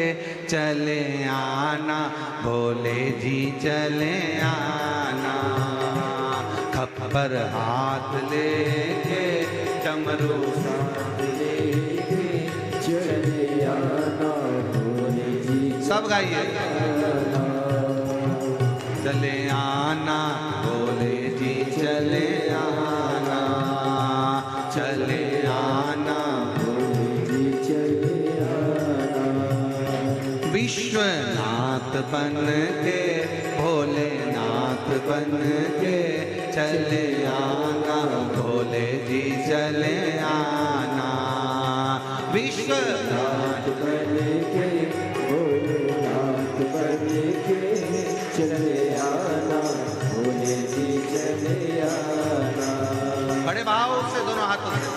चले आना, भोले जी चले आना। खप्पर हाथ लेके डमरू साथ लेके चले आना, भोले जी सब गाइए, चले आना भोले जी चले आना, चले आना भोले जी चले आना। विश्वनाथ बन के, भोलेनाथ बन के चले आना, भोले जी चले आना। विश्वनाथ बन के, भोलेनाथ बन के चले आना, भोले जी चले आना। बड़े भाव से दोनों हाथों से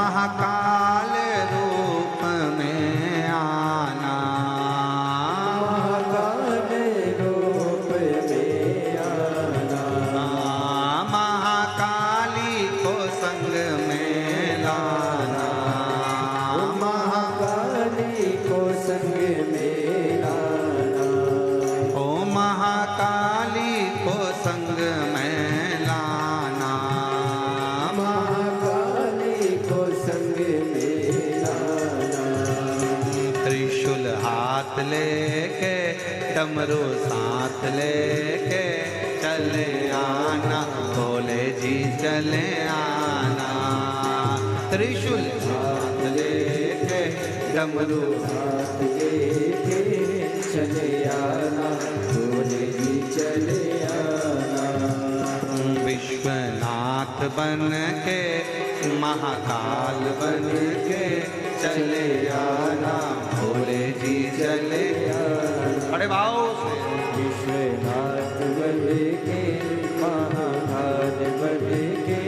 महाकाल रूप में आना, महाकाल रूप में आना, महाकाली को संग में लाना, महाकाली को संग में लाना, ओ महाकाली को संग में लाना, महाकाली को संग में लाना, त्रिशूल हाथ लेके डमरू साथ लेके चले आना, भोले जी चले आना, त्रिशूल हाथ लेके डमरू हाथ लेके चले आना, भोले जी चले आना, विश्वनाथ बन के महाकाल बन के चले आना, भोले जी चले आना। बड़े भाव से विश्वनाथ बन के महाकाल बन के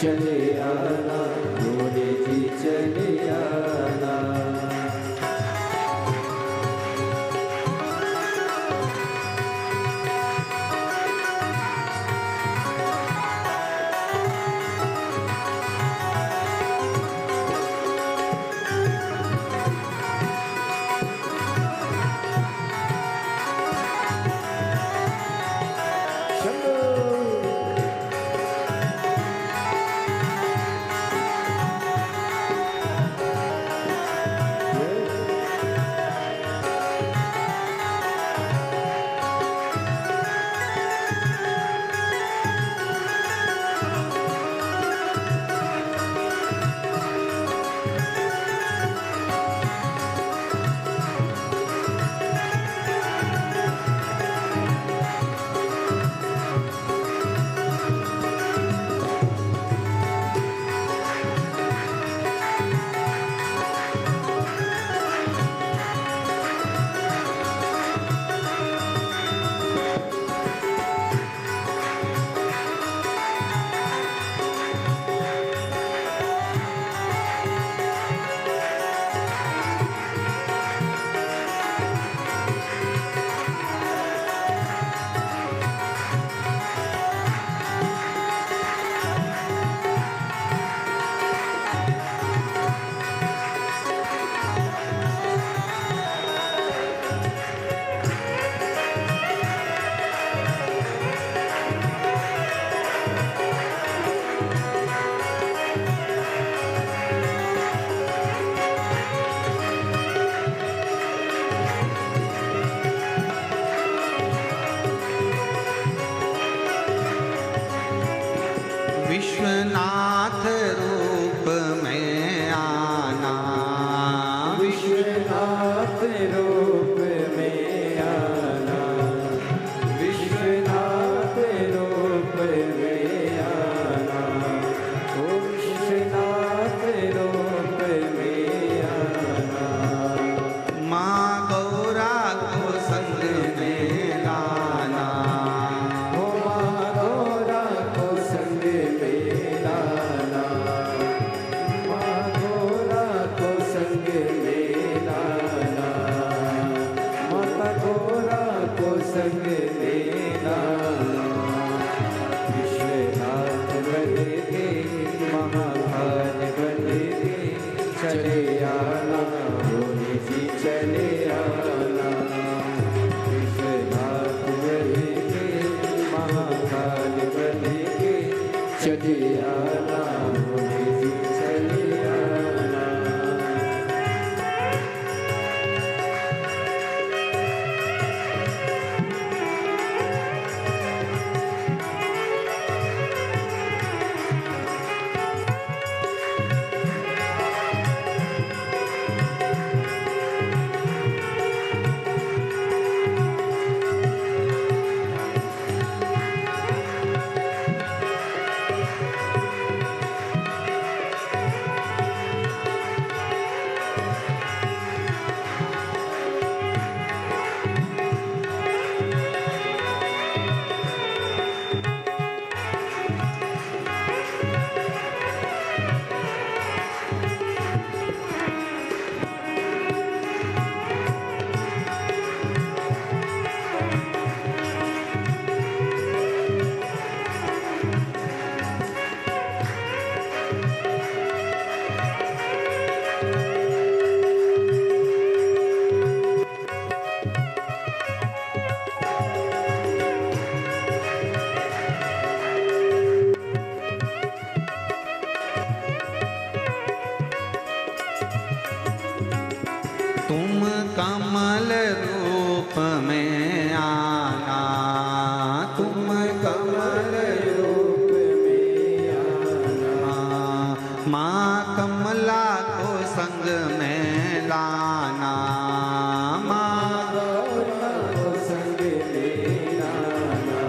चले आना, भोले जी चले आना, कमल रूप में आना, तुम कमल रूप में आना, माँ कमला को संग में लाना, माँ गौरा को संग में लाना,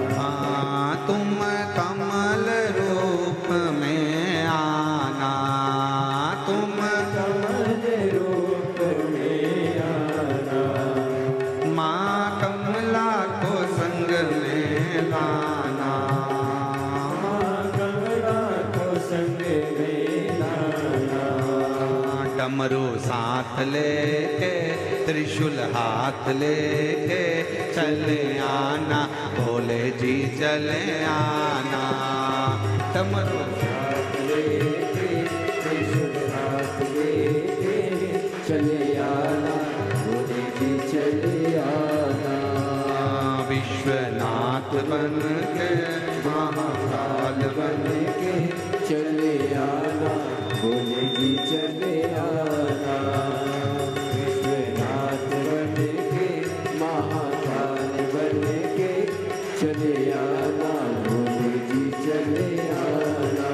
तुम कमल रूप में आना, तुम कमल रूप में आना, माँ कमला को संग में लाना, माँ कमला को संग में लाना, डमरू साथ लेके त्रिशूल हाथ लेके चले आना, भोले जी चले आना, डमरू हाथ लेके त्रिशूल हाथ लेके चले आना, भोले जी चले आना, विश्वनाथ बन के महाकाल बन के चले आना, भोले जी चले आना, विश्वनाथ बन के महाकाल बन के चले आना, भोले जी चले आना।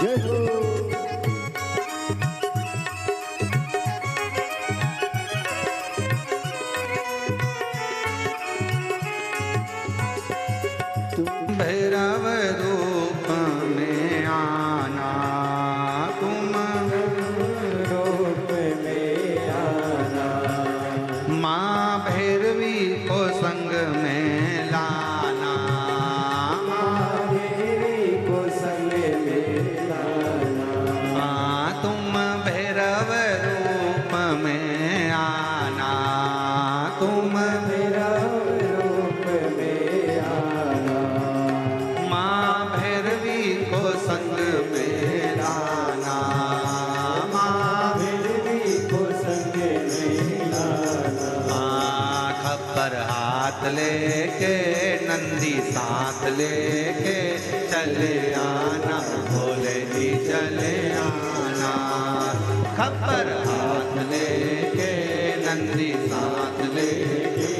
जय हो। भैरव रूप में आना, तुम रूप में आना, माँ भैरवी को संग में लाना, महादेवी को संग में लाना, तुम भैरव रूप में आना, तुम मेरा रूप में आना, माँ भैरवी को संग में लाना, माँ भैरवी को संग में लाना, खप्पर हाथ लेके नंदी साथ लेके चले आना, भोले जी चले आना, खप्पर हाथ लेके नंदी साथ लेके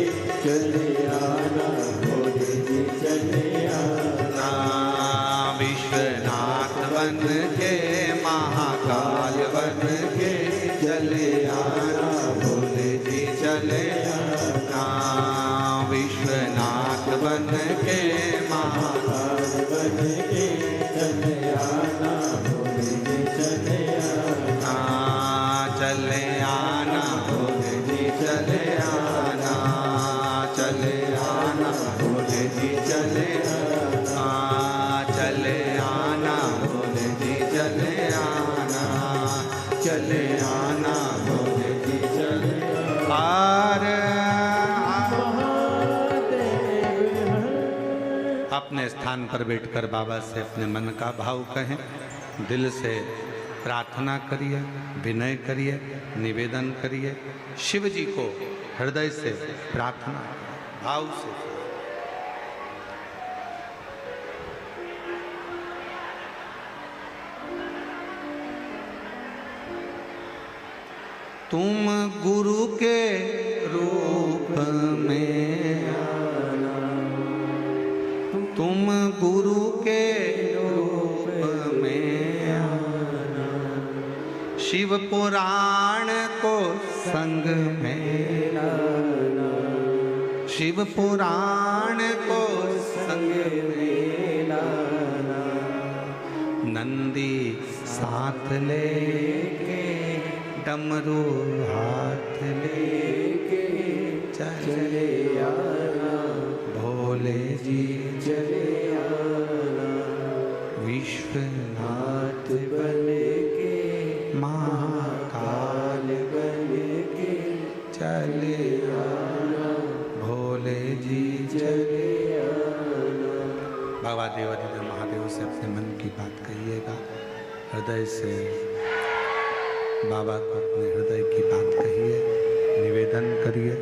चले आना, भोले जी चले आना, विश्वनाथ बन के महाकाल बन के चले आना, भोले जी चले आना, विश्वनाथ बन के महाकाल बन के चले आना, भोले जी चले आना, चले आना, भोले जी चले आना, चले आना, भोले जी चले आना, चले आना, भोले जी चले आना, चले आना, भोले जी चले अपने स्थान पर बैठकर बाबा से अपने मन का भाव कहें, दिल से प्रार्थना करिए, विनय करिए, निवेदन करिए, शिव जी को हृदय से प्रार्थना भाव से। तुम गुरु के रूप में शिव पुराण को संग में लाना, शिव पुराण को संग में लाना, नंदी साथ लेके डमरू हाथ लेके चले आना, भोले जी चले आना, विश्वनाथ बन के महाकाल बन के चले आना, भोले जी चले आना। बाबा देवाधिदेव महादेव से अपने मन की बात कहिएगा, हृदय से बाबा को अपने हृदय की बात कहिए, निवेदन करिए,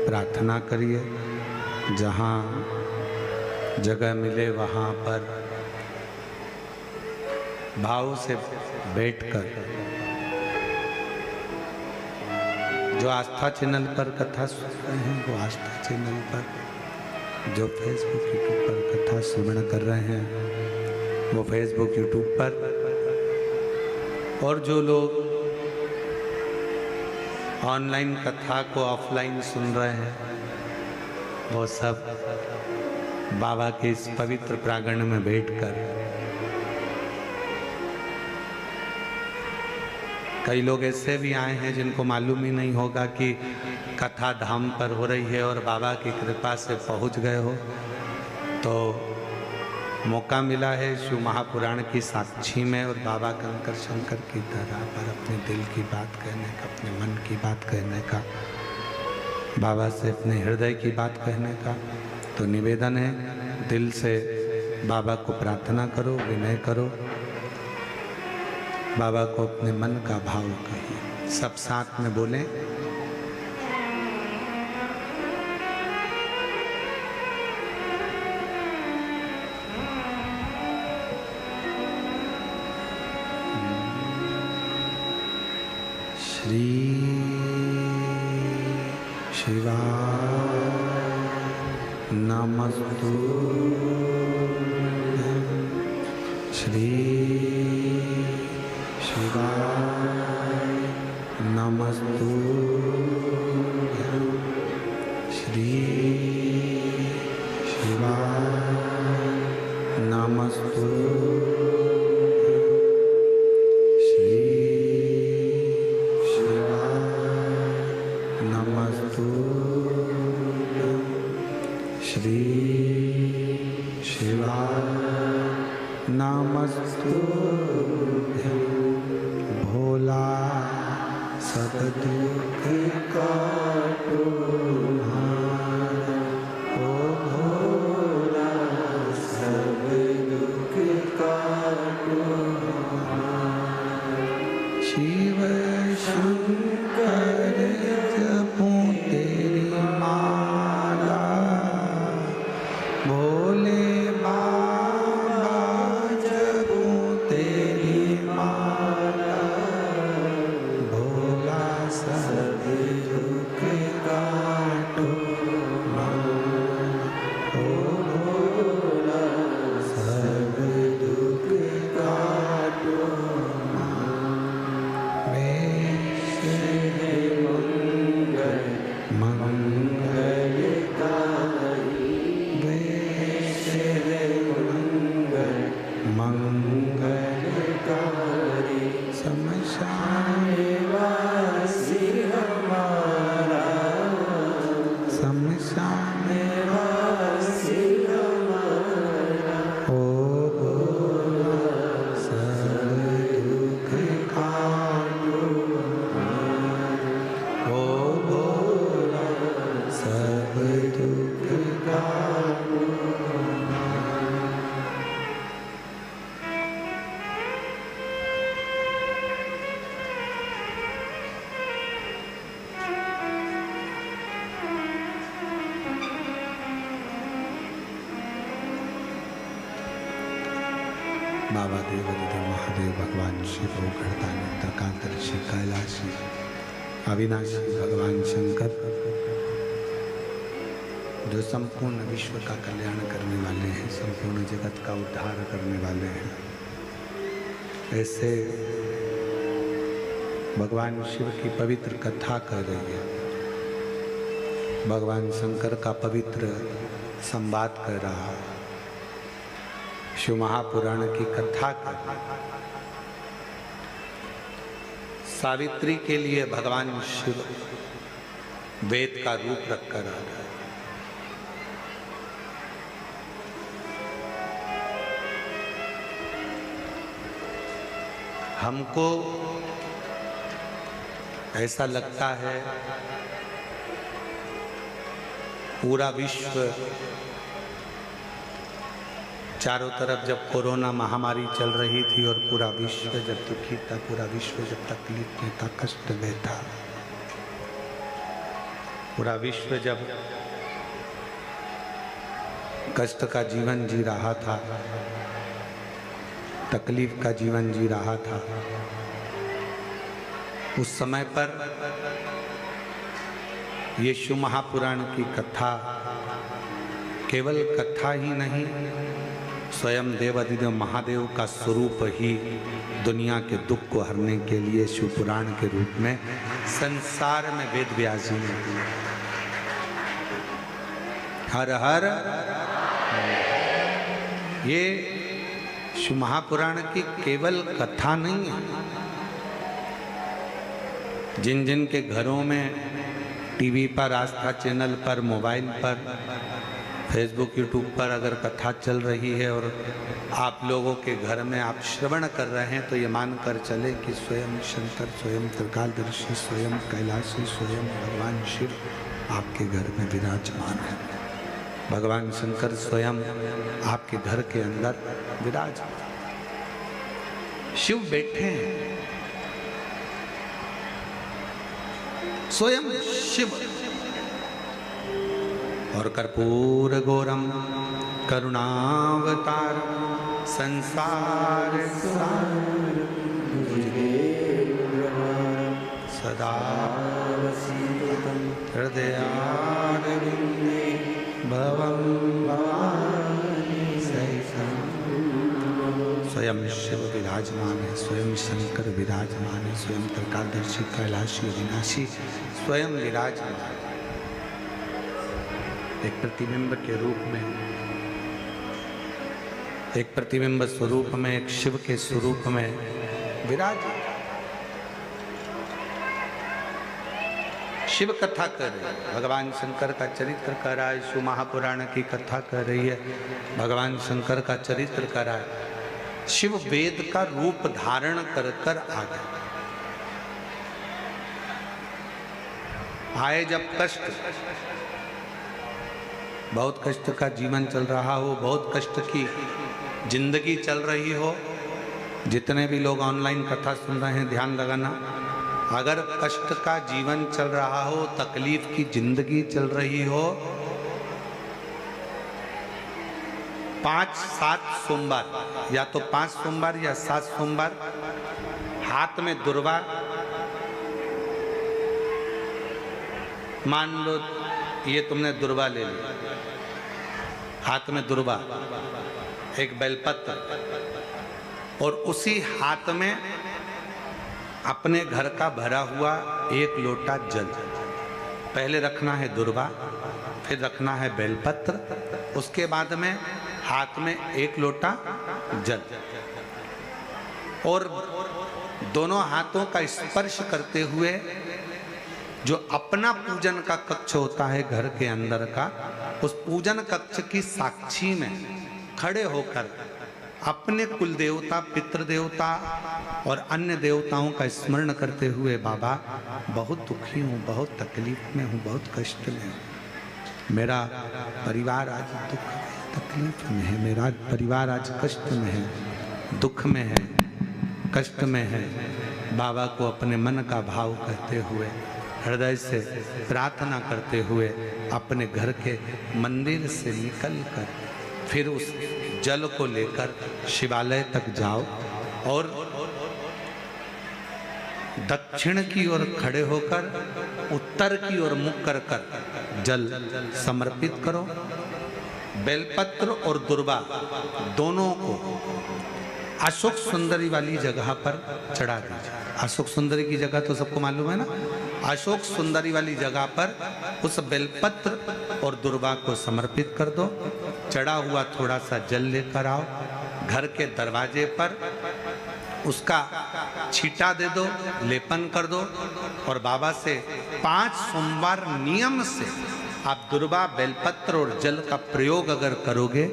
प्रार्थना करिए। जहाँ जगह मिले वहाँ पर भाव से बैठकर, जो आस्था चैनल पर कथा सुन रहे हैं वो आस्था चैनल पर, जो फेसबुक यूट्यूब पर कथा श्रवण कर रहे हैं वो फेसबुक यूट्यूब पर, और जो लोग ऑनलाइन कथा को ऑफलाइन सुन रहे हैं वो सब बाबा के इस पवित्र प्रांगण में बैठकर, कई लोग ऐसे भी आए हैं जिनको मालूम ही नहीं होगा कि कथा धाम पर हो रही है और बाबा की कृपा से पहुंच गए हो, तो मौका मिला है शिव महापुराण की साक्षी में और बाबा कंकर शंकर की धरा पर अपने दिल की बात कहने का, अपने मन की बात कहने का, बाबा से अपने हृदय की बात कहने का। तो निवेदन है, दिल से बाबा को प्रार्थना करो, विनय करो, बाबा को अपने मन का भाव कहिए। सब साथ में बोलें, श्री शिवाय नमस्तु, श्री शिवाय नमस्तु, श्री शिवाय नमस्तु, श्री शिवाय नमस्तुभ्यं। भोला सब दुख काटो हारा, ओ भोला सब दुख काटो हारा। शिव शंकर जपूं तेरी माला, भोले बाबा जपूं तेरी माला, भोला सब दुख काटो ओ भोला सब दुख काटो। बाबा देवाधिदेव महादेव भगवान शिव गणदानी त्रिकालदर्शी कैलाशी अविनाशी भगवान शंकर, जो संपूर्ण विश्व का कल्याण करने वाले हैं, संपूर्ण जगत का उद्धार करने वाले हैं, ऐसे भगवान शिव की पवित्र कथा कर रही है, भगवान शंकर का पवित्र संवाद कर रहा है, शिव महापुराण की कथा कर रहा है। सावित्री के लिए भगवान शिव वेद का रूप रखकर आ रहा है। हमको ऐसा लगता है पूरा विश्व चारों तरफ जब कोरोना महामारी चल रही थी और पूरा विश्व जब दुखी था, पूरा विश्व जब तकलीफ में था, कष्ट में था, पूरा विश्व जब कष्ट का जीवन जी रहा था, तकलीफ का जीवन जी रहा था, उस समय पर यीशु महापुराण की कथा केवल कथा ही नहीं, स्वयं देवाधिदेव महादेव का स्वरूप ही दुनिया के दुख को हरने के लिए शिव पुराण के रूप में संसार में वेद व्यास जी ने दिया। हर हर ये शिव महापुराण की केवल कथा नहीं है। जिन जिन के घरों में टीवी पर, आस्था चैनल पर, मोबाइल पर, फेसबुक, यूट्यूब पर अगर कथा चल रही है और आप लोगों के घर में आप श्रवण कर रहे हैं, तो ये मानकर चले कि स्वयं शंकर, स्वयं त्रिकालदर्शी, स्वयं कैलाशी, स्वयं भगवान शिव आपके घर में विराजमान है। भगवान शंकर स्वयं आपके घर के अंदर विराजमान। शिव बैठे हैं, स्वयं शिव। और कर्पूर गौरम करुणावतार संसार सदा हृदयारविंदे भवं भवानी सहितं। स्वयं शिव विराजमान है, स्वयं शंकर विराजमान है, स्वयं त्रिकालदर्शी, कैलाशी, अविनाशी स्वयं विराजमान है। एक प्रतिबिंब के रूप में, एक प्रतिबिंब स्वरूप में, एक शिव के स्वरूप में विराज। शिव कथा कर रही है, भगवान शंकर का चरित्र कर रहा है। शिव महापुराण की कथा कर रही है, भगवान शंकर का चरित्र कर रहा है। शिव वेद का रूप धारण कर कर आ गए। आए जब कष्ट, बहुत कष्ट का जीवन चल रहा हो, बहुत कष्ट की जिंदगी चल रही हो, जितने भी लोग ऑनलाइन कथा सुन रहे हैं ध्यान लगाना, अगर कष्ट का जीवन चल रहा हो, तकलीफ की जिंदगी चल रही हो, 5-7 सोमवार, या तो 5 सोमवार या 7 सोमवार, हाथ में दुर्वा, मान लो ये तुमने दुर्वा ले लिया, हाथ में दुर्वा, एक बेलपत्र, और उसी हाथ में अपने घर का भरा हुआ 1 लोटा जल। पहले रखना है दुर्वा, फिर रखना है बेलपत्र, उसके बाद में हाथ में 1 लोटा जल, और दोनों हाथों का स्पर्श करते हुए जो अपना पूजन का कक्ष होता है घर के अंदर का, उस पूजन कक्ष की साक्षी में खड़े होकर अपने कुल देवता, पितृ देवता और अन्य देवताओं का स्मरण करते हुए, बाबा बहुत दुखी हूँ, बहुत तकलीफ में हूँ, बहुत कष्ट में हूँ, मेरा परिवार आज दुख तकलीफ में है, मेरा परिवार आज कष्ट में है, दुख में है, कष्ट में है। बाबा को अपने मन का भाव कहते हुए, हृदय से प्रार्थना करते हुए अपने घर के मंदिर से निकलकर फिर उस जल को लेकर शिवालय तक जाओ और दक्षिण की ओर खड़े होकर उत्तर की ओर मुख कर कर जल समर्पित करो। बेलपत्र और दुर्वा दोनों को अशोक सुंदरी वाली जगह पर चढ़ा दीजिए। अशोक सुंदरी की जगह तो सबको मालूम है ना। अशोक सुंदरी वाली जगह पर उस बेलपत्र और दुर्वा को समर्पित कर दो। चढ़ा हुआ थोड़ा सा जल लेकर आओ, घर के दरवाजे पर उसका छींटा दे दो, लेपन कर दो और बाबा से 5 सोमवार नियम से आप दुर्वा, बेलपत्र और जल का प्रयोग अगर करोगे,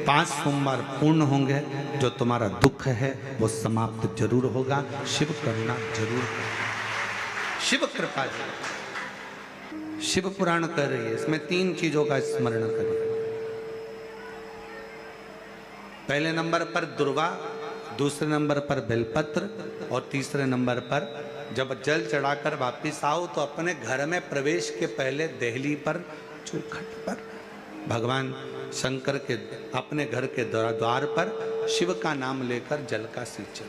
5 सोमवार पूर्ण होंगे। जो तुम्हारा दुख है वो समाप्त जरूर होगा। शिव करुणा जरूर होगा, शिव कृपा जरूर। शिव पुराण कर रही है, इसमें 3 चीजों का स्मरण करिए। पहले नंबर पर दुर्वा, दूसरे नंबर पर बेलपत्र और तीसरे नंबर पर जब जल चढ़ाकर वापिस आओ तो अपने घर में प्रवेश के पहले देहली पर, चौखट पर भगवान शंकर के अपने घर के द्वार पर शिव का नाम लेकर जल का सिंचन।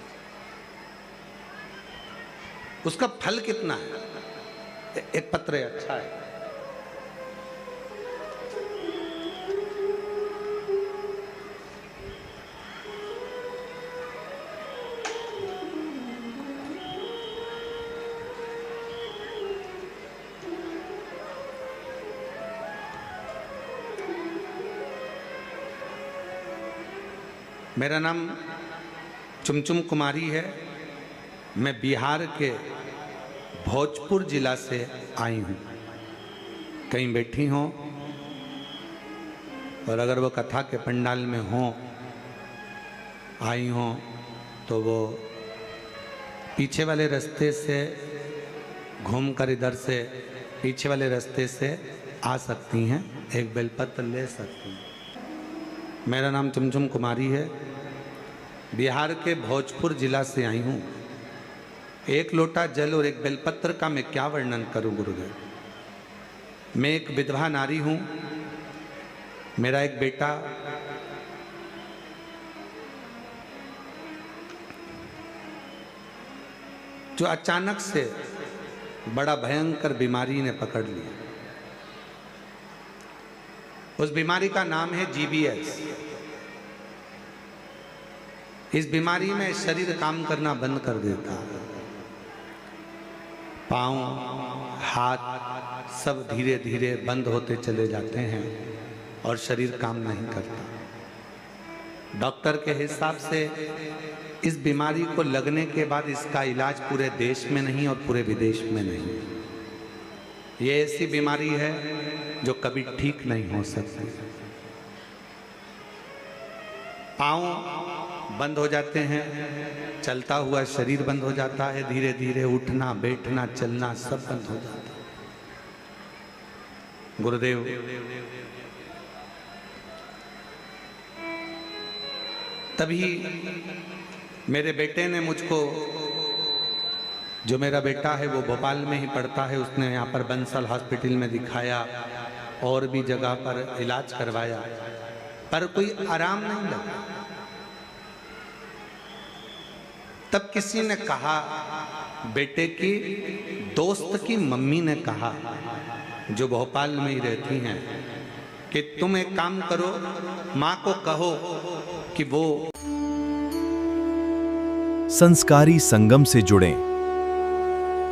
उसका फल कितना है? एक पत्र अच्छा है। मेरा नाम चुमचुम कुमारी है। मैं बिहार के भोजपुर जिला से आई हूँ। कहीं बैठी हों और अगर वो कथा के पंडाल में हों, आई हों, तो वो पीछे वाले रास्ते से घूमकर इधर से पीछे वाले रास्ते से आ सकती हैं, एक बेलपत्र ले सकती हैं। मेरा नाम चुमचुम कुमारी है, बिहार के भोजपुर जिला से आई हूँ। एक लोटा जल और एक बेलपत्र का मैं क्या वर्णन करूं गुरुदेव। मैं एक विधवा नारी हूँ। मेरा एक बेटा जो अचानक से बड़ा भयंकर बीमारी ने पकड़ लिया। उस बीमारी का नाम है GBS। इस बीमारी में शरीर काम करना बंद कर देता है। पाँव, हाथ सब धीरे धीरे बंद होते चले जाते हैं और शरीर काम नहीं करता। डॉक्टर के हिसाब से इस बीमारी को लगने के बाद इसका इलाज पूरे देश में नहीं और पूरे विदेश में नहीं। ये ऐसी बीमारी है जो कभी ठीक नहीं हो सकती। पाँव बंद हो जाते हैं, चलता हुआ शरीर बंद हो जाता है, धीरे धीरे उठना, बैठना, चलना सब बंद हो जाता है। गुरुदेव, तभी मेरे बेटे ने मुझको, जो मेरा बेटा है वो भोपाल में ही पढ़ता है, उसने यहाँ पर बंसल हॉस्पिटल में दिखाया और भी जगह पर इलाज करवाया, पर कोई आराम नहीं लगा। तब किसी ने कहा, बेटे की दोस्त की मम्मी ने कहा, जो भोपाल में ही रहती हैं, कि तुम एक काम करो, माँ को कहो कि वो संस्कारी संगम से जुड़ें।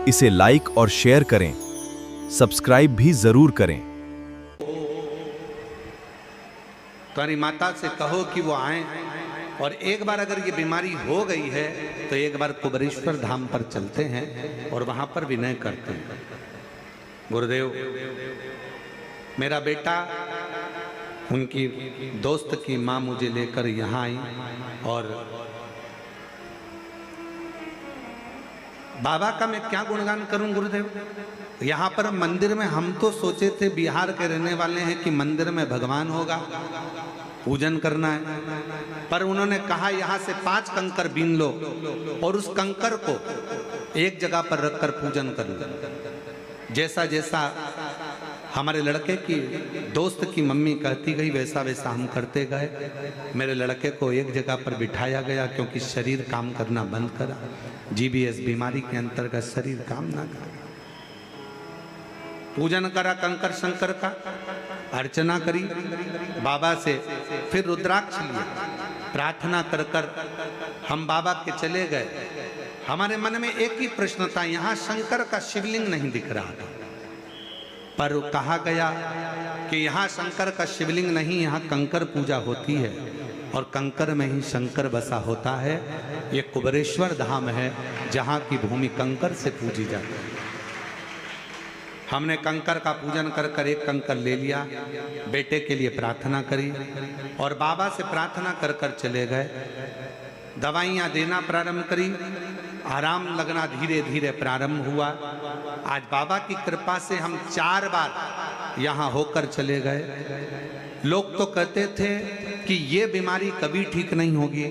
इसे लाइक और शेयर करें, सब्सक्राइब भी जरूर करें। तुम्हारी माता से कहो कि वो आए, और एक बार अगर ये बीमारी हो गई है तो एक बार कुबरेश्वर धाम पर चलते हैं और वहां पर विनय करते हैं। गुरुदेव, मेरा बेटा, उनकी दोस्त की माँ मुझे लेकर यहाँ आई और बाबा का मैं क्या गुणगान करूं गुरुदेव। यहाँ पर मंदिर में हम तो सोचे थे, बिहार के रहने वाले हैं, कि मंदिर में भगवान होगा, पूजन करना है, पर उन्होंने कहा यहाँ से 5 कंकर बीन लो और उस कंकर को एक जगह पर रखकर पूजन कर लो। जैसा जैसा हमारे लड़के की दोस्त की मम्मी कहती गई, वैसा वैसा हम करते गए। मेरे लड़के को एक जगह पर बिठाया गया, क्योंकि शरीर काम करना बंद करा। GBS बीमारी के अंतर्गत शरीर काम ना करा। पूजन करा कंकर शंकर का, अर्चना करी बाबा से, फिर रुद्राक्ष लिया प्रार्थना कर कर हम बाबा के चले गए। हमारे मन में एक ही प्रश्न था, यहाँ शंकर का शिवलिंग नहीं दिख रहा था, पर कहा गया कि यहाँ शंकर का शिवलिंग नहीं, यहाँ कंकर पूजा होती है और कंकर में ही शंकर बसा होता है। ये कुबेरेश्वर धाम है जहाँ की भूमि कंकर से पूजी जाती है। हमने कंकर का पूजन कर कर एक कंकर ले लिया, बेटे के लिए प्रार्थना करी और बाबा से प्रार्थना कर कर चले गए। दवाइयाँ देना प्रारंभ करी, आराम लगना धीरे धीरे प्रारंभ हुआ। आज बाबा की कृपा से हम 4 बार यहाँ होकर चले गए। लोग तो कहते थे कि ये बीमारी कभी ठीक नहीं होगी,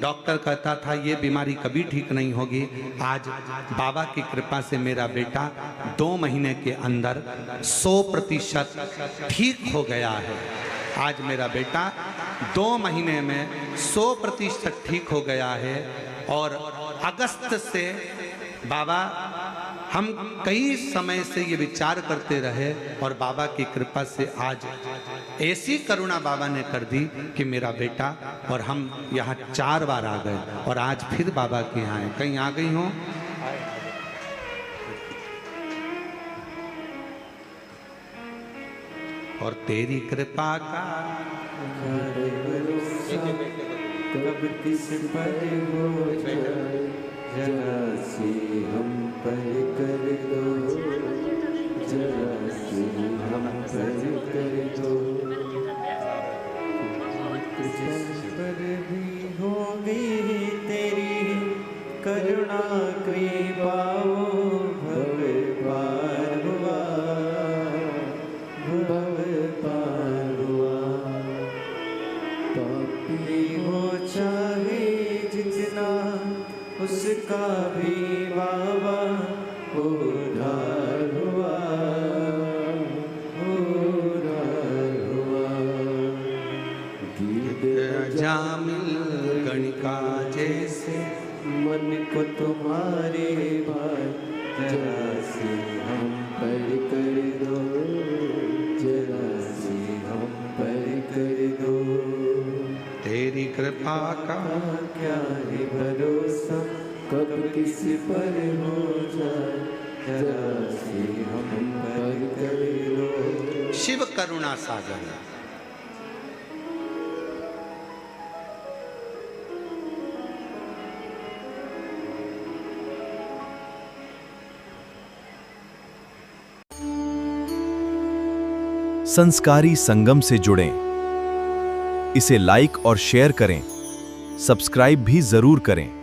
डॉक्टर कहता था ये बीमारी कभी ठीक नहीं होगी। आज बाबा की कृपा से मेरा बेटा 2 महीने के अंदर 100% ठीक हो गया है। आज मेरा बेटा 2 महीने में 100% ठीक हो गया है। और अगस्त से बाबा, हम कई समय से ये विचार करते रहे और बाबा की कृपा से आज ऐसी करुणा बाबा ने कर दी कि मेरा बेटा और हम यहाँ 4 बार आ गए और आज फिर बाबा के यहाँ आए। कहीं आ गई हो? और तेरी कृपा का कब किस पर हो जाए, जरा सी हम पर कर दो, जरा सी हम पर कर दो। जिस पर भी होगी तेरी करुणा कृपा, भव पार हुआ, भव पार हुआ। पापी हो चाहे जितना, उसका भी बाबा उद्धार हुआ, उद्धार हुआ। गीत जामिल गणिका जैसे मन को तुम्हारे भाई, जरा से हम पर कर दो, जरा से हम पर कर दो। तेरी कृपा का क्या है भरोसा, कब किस पर हो जाए, जरा से हम पर कर दो। शिव करुणा सागर। संस्कारी संगम से जुड़ें, इसे लाइक और शेयर करें, सब्सक्राइब भी जरूर करें।